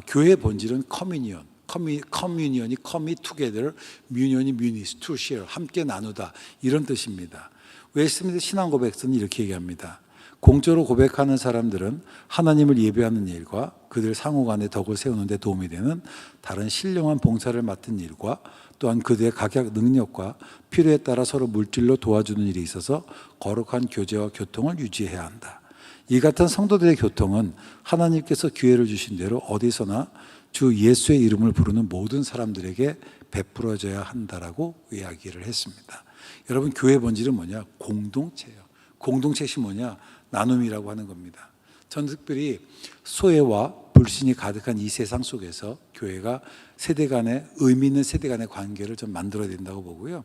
교회의 본질은 커뮤니언. 커뮤니언이 커미 투게더, 뮤니언이 뮤니스, 투 쉐어, 함께 나누다 이런 뜻입니다. 웨스트민스터 신앙 고백서는 이렇게 얘기합니다. 공적으로 고백하는 사람들은 하나님을 예배하는 일과 그들 상호간의 덕을 세우는 데 도움이 되는 다른 신령한 봉사를 맡은 일과 또한 그들의 각약 능력과 필요에 따라 서로 물질로 도와주는 일에 있어서 거룩한 교제와 교통을 유지해야 한다. 이 같은 성도들의 교통은 하나님께서 기회를 주신 대로 어디서나 주 예수의 이름을 부르는 모든 사람들에게 베풀어져야 한다라고 이야기를 했습니다. 여러분, 교회의 본질은 뭐냐? 공동체예요. 공동체이 뭐냐? 나눔이라고 하는 겁니다. 전 특별히 소외와 불신이 가득한 이 세상 속에서 교회가 세대 간의 의미 있는 세대 간의 관계를 좀 만들어야 된다고 보고요.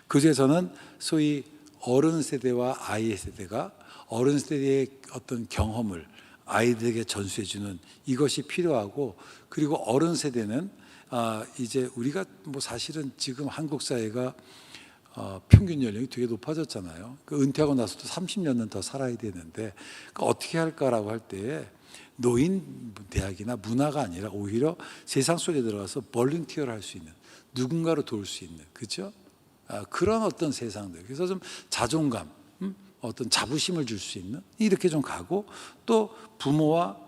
그중에서는 소위 어른 세대와 아이 세대가 어른 세대의 어떤 경험을 아이들에게 전수해 주는 이것이 필요하고, 그리고 어른 세대는 이제 우리가 뭐 사실은 지금 한국 사회가 평균 연령이 되게 높아졌잖아요. 그 은퇴하고 나서도 30년은 더 살아야 되는데 어떻게 할까라고 할 때 노인 대학이나 문화가 아니라 오히려 세상 속에 들어가서 볼런티어를 할 수 있는, 누군가를 도울 수 있는, 그렇죠? 그런 어떤 세상들. 그래서 좀 자존감, 어떤 자부심을 줄 수 있는, 이렇게 좀 가고, 또 부모와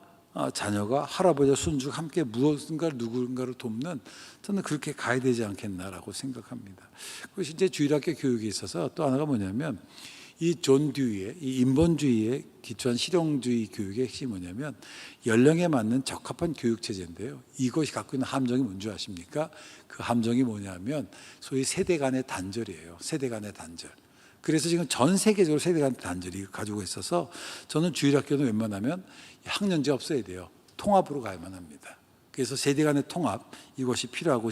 자녀가 할아버지와 손주 함께 무엇인가를 누군가를 돕는, 저는 그렇게 가야 되지 않겠나라고 생각합니다. 그것이 이제 주일학교 교육에 있어서 또 하나가 뭐냐면, 이 존 듀이의 이 인본주의에 기초한 실용주의 교육의 핵심이 뭐냐면 연령에 맞는 적합한 교육 체제인데요. 이것이 갖고 있는 함정이 뭔지 아십니까? 그 함정이 뭐냐면 소위 세대 간의 단절이에요. 세대 간의 단절. 그래서 지금 전 세계적으로 세대 간의 단절이 가지고 있어서 저는 주일학교는 웬만하면 학년제 없어야 돼요. 통합으로 가야만 합니다. 그래서 세대 간의 통합, 이것이 필요하고,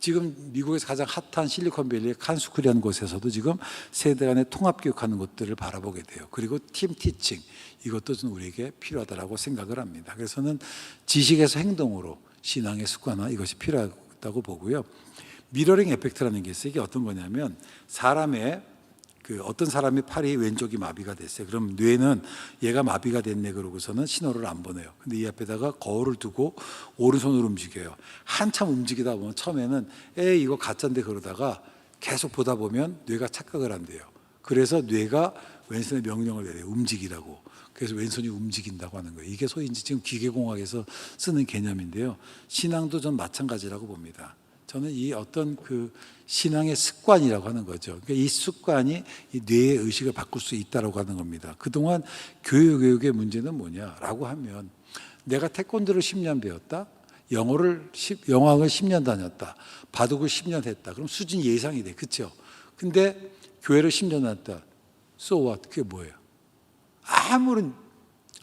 지금 미국에서 가장 핫한 실리콘밸리의 칸스쿨이라는 곳에서도 지금 세대 간의 통합 교육하는 것들을 바라보게 돼요. 그리고 팀 티칭, 이것도 좀 우리에게 필요하다고 생각을 합니다. 그래서 저는 지식에서 행동으로 신앙의 습관화, 이것이 필요하다고 보고요. 미러링 에펙트라는 게 있어요. 이게 어떤 거냐면 어떤 사람이 팔이 왼쪽이 마비가 됐어요. 그럼 뇌는 얘가 마비가 됐네 그러고서는 신호를 안 보내요. 근데 이 앞에다가 거울을 두고 오른손으로 움직여요. 한참 움직이다 보면 처음에는 이거 가짜인데 그러다가 계속 보다 보면 뇌가 착각을 한대요. 그래서 뇌가 왼손에 명령을 내려요. 움직이라고. 그래서 왼손이 움직인다고 하는 거예요. 이게 소위 지금 기계공학에서 쓰는 개념인데요. 신앙도 전 마찬가지라고 봅니다. 저는 이 어떤 그 신앙의 습관이라고 하는 거죠. 그러니까 이 습관이 이 뇌의 의식을 바꿀 수 있다고 하는 겁니다. 그동안 교육의 문제는 뭐냐라고 하면, 내가 태권도를 10년 배웠다, 영어학을 10년 다녔다, 바둑을 10년 했다. 그럼 수준이 예상이 돼, 그렇죠? 근데 교회를 10년 다녔다, so what? 그게 뭐예요? 아무런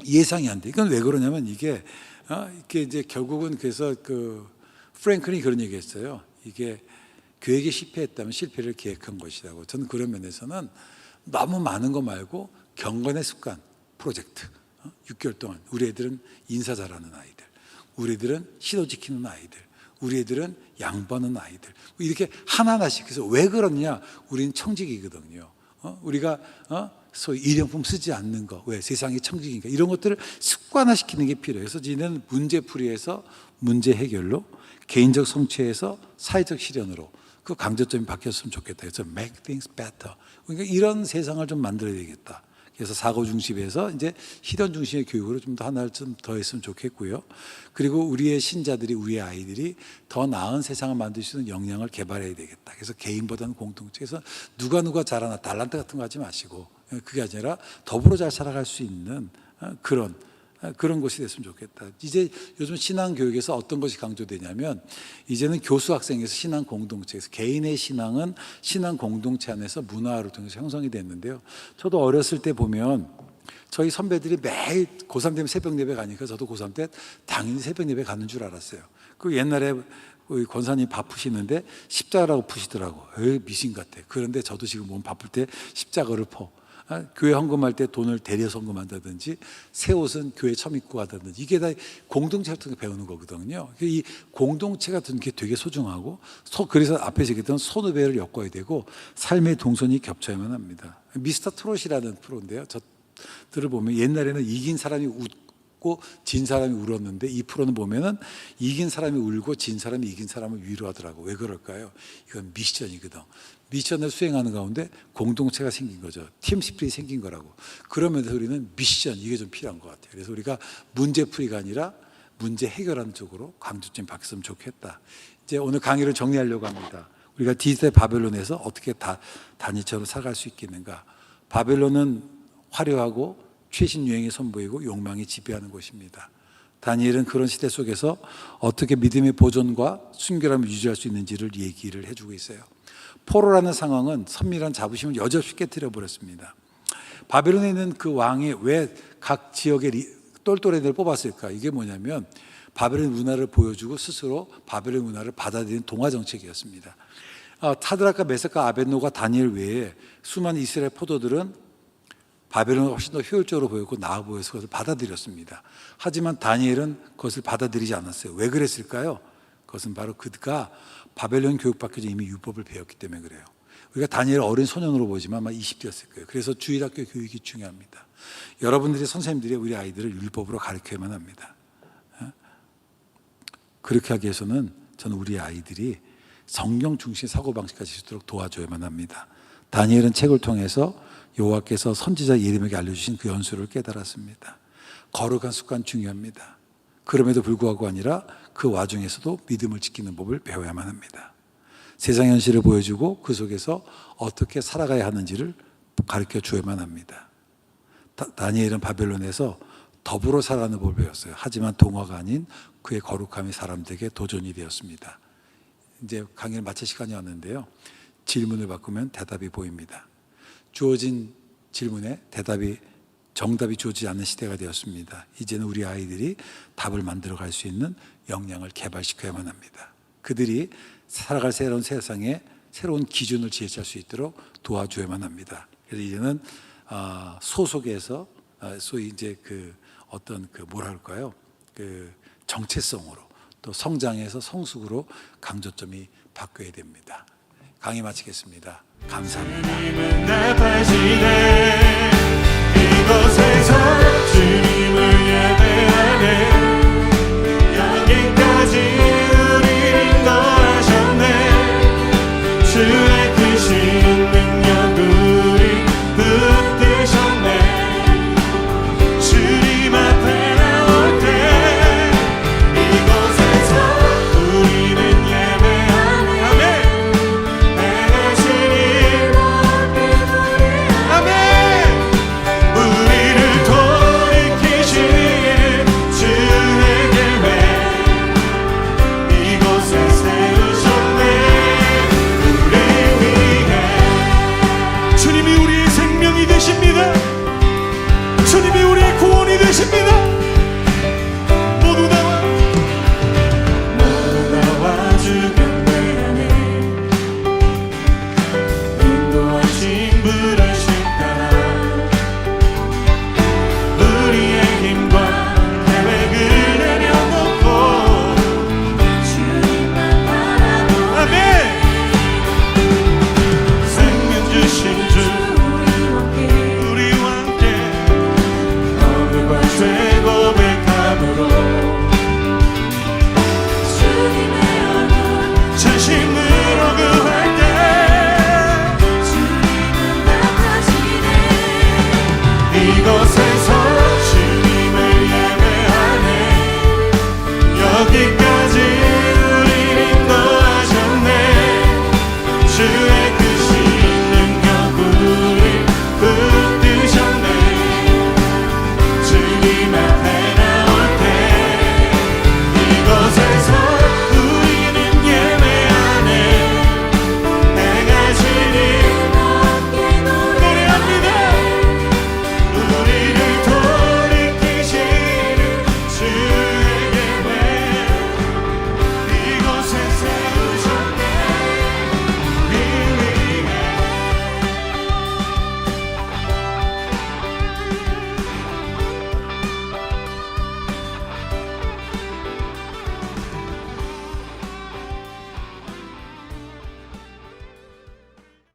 예상이 안 돼. 이건 왜 그러냐면 이게 이제 결국은 그래서 프랭클이 그런 얘기했어요. 이게 계획이 실패했다면 실패를 계획한 것이라고. 저는 그런 면에서는 너무 많은 거 말고 경건의 습관 프로젝트, 6개월 동안 우리 애들은 인사 잘하는 아이들, 우리 애들은 신호 지키는 아이들, 우리 애들은 양보하는 아이들, 이렇게 하나하나씩. 그래서 왜 그러냐? 우리는 청직이거든요. 우리가 소위 일용품 쓰지 않는 거, 왜? 세상이 청직이니까. 이런 것들을 습관화시키는 게 필요해요. 그래서 저희는 문제풀이에서 문제 해결로, 개인적 성취에서 사회적 실현으로 그 강조점이 바뀌었으면 좋겠다. 그래서 make things better. 그러니까 이런 세상을 좀 만들어야 되겠다. 그래서 사고 중심에서 이제 실현 중심의 교육으로 좀 더 하나를 좀 더 했으면 좋겠고요. 그리고 우리의 신자들이, 우리의 아이들이 더 나은 세상을 만들 수 있는 역량을 개발해야 되겠다. 그래서 개인보다는 공동체에서 누가 잘하나 달란트 같은 거 하지 마시고, 그게 아니라 더불어 잘 살아갈 수 있는 그런 것이 됐으면 좋겠다. 이제 요즘 신앙 교육에서 어떤 것이 강조되냐면, 이제는 교수 학생에서 신앙 공동체에서 개인의 신앙은 신앙 공동체 안에서 문화를 통해서 형성이 됐는데요. 저도 어렸을 때 보면 저희 선배들이 매일 고3 되면 새벽 예배 가니까 저도 고3 때 당연히 새벽 예배 가는 줄 알았어요. 그 옛날에 우리 권사님 바쁘시는데 십자가라고 푸시더라고. 에이, 미신 같아. 그런데 저도 지금 몸 바쁠 때 십자가를 퍼. 교회 헌금할 때 돈을 대리해서 헌금한다든지 새 옷은 교회 처음 입고 가다든지 이게 다 공동체 같은 거 배우는 거거든요. 이 공동체 같은 게 되게 소중하고 그래서 앞에 얘기했던 선후배를 엮어야 되고 삶의 동선이 겹쳐야만 합니다. 미스터 트롯이라는 프로인데요. 저들을 보면 옛날에는 이긴 사람이 웃고 진 사람이 울었는데 이 프로는 보면은 이긴 사람이 울고 진 사람이 이긴 사람을 위로하더라고. 왜 그럴까요? 이건 미션이거든. 미션을 수행하는 가운데 공동체가 생긴 거죠. 팀 스피릿이 생긴 거라고. 그러면서 우리는 미션 이게 좀 필요한 것 같아요. 그래서 우리가 문제풀이가 아니라 문제 해결하는 쪽으로 강조점 바뀌었으면 좋겠다. 이제 오늘 강의를 정리하려고 합니다. 우리가 디지털 바벨론에서 어떻게 단일처럼 살아갈 수 있겠는가. 바벨론은 화려하고 최신 유행이 선보이고 욕망이 지배하는 곳입니다. 다니엘은 그런 시대 속에서 어떻게 믿음의 보존과 순결함을 유지할 수 있는지를 얘기를 해주고 있어요. 포로라는 상황은 선밀한 자부심을 여지없이 깨뜨려 버렸습니다. 바벨론에 있는 그 왕이 왜 각 지역의 똘똘이들을 뽑았을까? 이게 뭐냐면 바벨론 문화를 보여주고 스스로 바벨론 문화를 받아들이는 동화 정책이었습니다. 사드락과 메삭과 아벳노가 다니엘 외에 수많은 이스라엘 포도들은 바벨론을 훨씬 더 효율적으로 보였고 나아 보여서 그것을 받아들였습니다. 하지만 다니엘은 그것을 받아들이지 않았어요. 왜 그랬을까요? 그것은 바로 그가 바벨론 교육받기 전에 이미 율법을 배웠기 때문에 그래요. 우리가 다니엘 어린 소년으로 보지만 아마 20대였을 거예요. 그래서 주일학교 교육이 중요합니다. 여러분들이 선생님들이 우리 아이들을 율법으로 가르쳐야만 합니다. 그렇게 하기 위해서는 저는 우리 아이들이 성경 중심 사고방식을 가질 수 있도록 도와줘야만 합니다. 다니엘은 책을 통해서 여호와께서 선지자 예레미야에게 알려주신 그 연수를 깨달았습니다. 거룩한 습관 중요합니다. 그럼에도 불구하고 아니라 그 와중에서도 믿음을 지키는 법을 배워야만 합니다. 세상 현실을 보여주고 그 속에서 어떻게 살아가야 하는지를 가르쳐 주어야만 합니다. 다니엘은 바벨론에서 더불어 살아가는 법을 배웠어요. 하지만 동화가 아닌 그의 거룩함이 사람들에게 도전이 되었습니다. 이제 강의를 마칠 시간이 왔는데요. 질문을 바꾸면 대답이 보입니다. 주어진 질문에 정답이 주어지지 않는 시대가 되었습니다. 이제는 우리 아이들이 답을 만들어갈 수 있는 역량을 개발시켜야만 합니다. 그들이 살아갈 새로운 세상에 새로운 기준을 제시할 수 있도록 도와줘야만 합니다. 그래서 이제는 소속에서 소위 이제 정체성으로 또 성장에서 성숙으로 강조점이 바뀌어야 됩니다. 강의 마치겠습니다. 감사합니다.